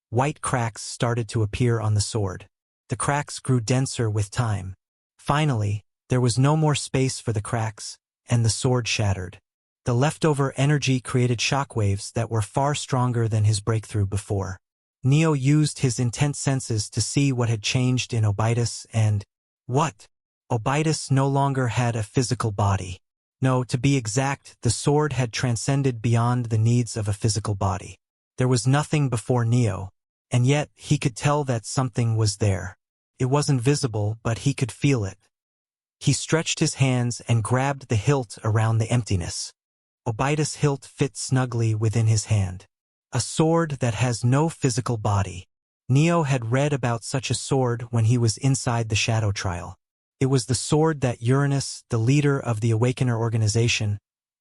white cracks started to appear on the sword. The cracks grew denser with time. Finally, there was no more space for the cracks, and the sword shattered. The leftover energy created shockwaves that were far stronger than his breakthrough before. Neo used his intense senses to see what had changed in Obitus and... What? Obitus no longer had a physical body. No, to be exact, the sword had transcended beyond the needs of a physical body. There was nothing before Neo, and yet he could tell that something was there. It wasn't visible, but he could feel it. He stretched his hands and grabbed the hilt around the emptiness. Obaida's hilt fit snugly within his hand. A sword that has no physical body. Neo had read about such a sword when he was inside the Shadow Trial. It was the sword that Uranus, the leader of the Awakener organization,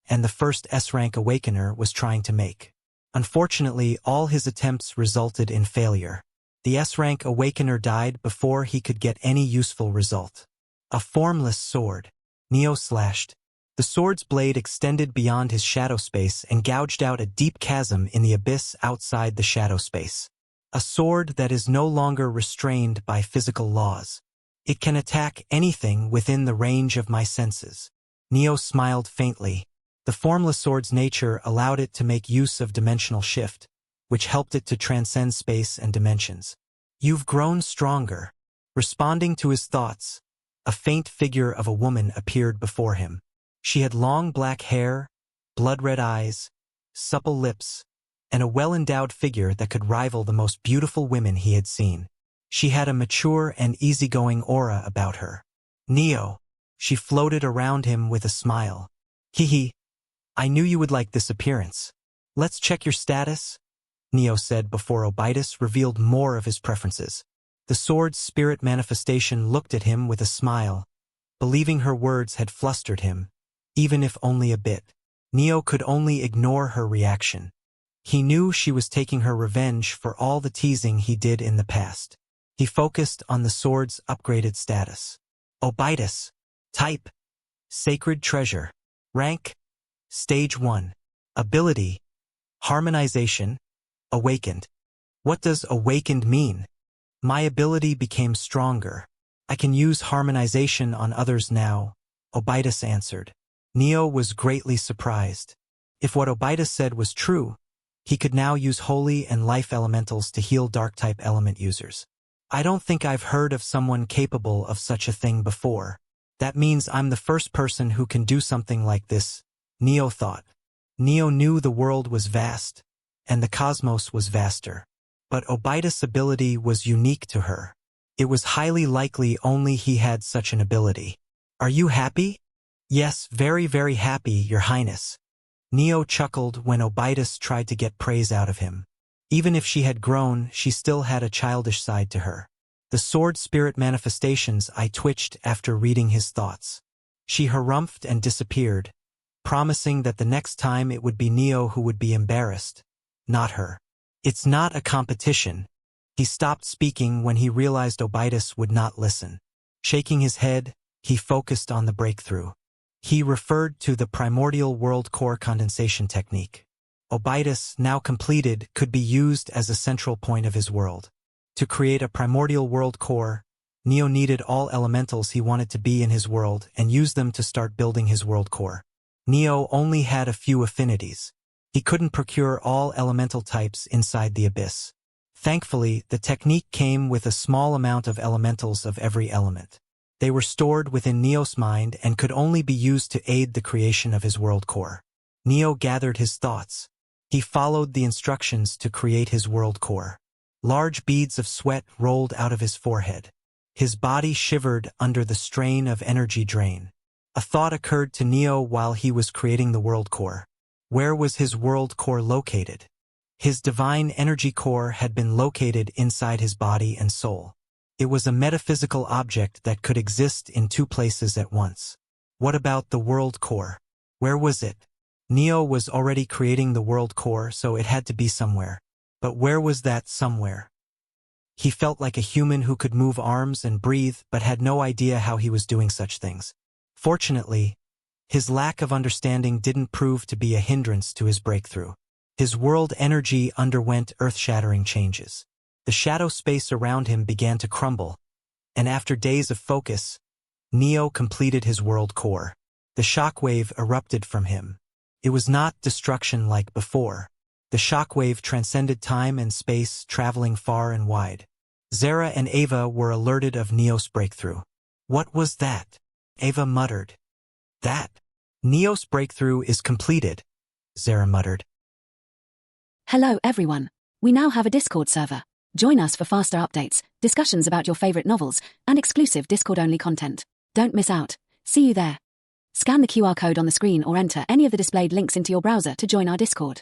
and the first S-rank Awakener was trying to make. Unfortunately, all his attempts resulted in failure. The S-rank Awakener died before he could get any useful result. A formless sword. Neo slashed. The sword's blade extended beyond his shadow space and gouged out a deep chasm in the abyss outside the shadow space. A sword that is no longer restrained by physical laws. It can attack anything within the range of my senses. Neo smiled faintly. The formless sword's nature allowed it to make use of dimensional shift, which helped it to transcend space and dimensions. You've grown stronger. Responding to his thoughts, a faint figure of a woman appeared before him. She had long black hair, blood-red eyes, supple lips, and a well-endowed figure that could rival the most beautiful women he had seen. She had a mature and easygoing aura about her. Neo. She floated around him with a smile. Hee. I knew you would like this appearance. Let's check your status, Neo said before Obaidas revealed more of his preferences. The sword's spirit manifestation looked at him with a smile, believing her words had flustered him, even if only a bit. Neo could only ignore her reaction. He knew she was taking her revenge for all the teasing he did in the past. He focused on the sword's upgraded status. Obaidas. Type. Sacred Treasure. Rank. Stage 1. Ability. Harmonization. Awakened. What does awakened mean? My ability became stronger. I can use harmonization on others now, Obaidas answered. Neo was greatly surprised. If what Obaidas said was true, he could now use holy and life elementals to heal dark-type element users. I don't think I've heard of someone capable of such a thing before. That means I'm the first person who can do something like this, Neo thought. Neo knew the world was vast, and the cosmos was vaster. But Obaidas' ability was unique to her. It was highly likely only he had such an ability. Are you happy? Yes, very, very happy, Your Highness. Neo chuckled when Obaidas tried to get praise out of him. Even if she had grown, she still had a childish side to her. The sword spirit manifestations I twitched after reading his thoughts. She harumphed and disappeared, promising that the next time it would be Neo who would be embarrassed, not her. It's not a competition. He stopped speaking when he realized Obaidas would not listen. Shaking his head, he focused on the breakthrough. He referred to the primordial world core condensation technique. Obaidas, now completed, could be used as a central point of his world. To create a primordial world core, Neo needed all elementals he wanted to be in his world and use them to start building his world core. Neo only had a few affinities. He couldn't procure all elemental types inside the abyss. Thankfully, the technique came with a small amount of elementals of every element. They were stored within Neo's mind and could only be used to aid the creation of his world core. Neo gathered his thoughts. He followed the instructions to create his world core. Large beads of sweat rolled out of his forehead. His body shivered under the strain of energy drain. A thought occurred to Neo while he was creating the world core. Where was his world core located? His divine energy core had been located inside his body and soul. It was a metaphysical object that could exist in two places at once. What about the world core? Where was it? Neo was already creating the world core, so it had to be somewhere. But where was that somewhere? He felt like a human who could move arms and breathe, but had no idea how he was doing such things. Fortunately, his lack of understanding didn't prove to be a hindrance to his breakthrough. His world energy underwent earth-shattering changes. The shadow space around him began to crumble, and after days of focus, Neo completed his world core. The shockwave erupted from him. It was not destruction like before. The shockwave transcended time and space, traveling far and wide. Zara and Ava were alerted of Neo's breakthrough. What was that? Ava muttered. That Neo's breakthrough is completed, Zara muttered. Hello everyone. We now have a Discord server. Join us for faster updates, discussions about your favorite novels, and exclusive Discord-only content. Don't miss out. See you there. Scan the QR code on the screen or enter any of the displayed links into your browser to join our Discord.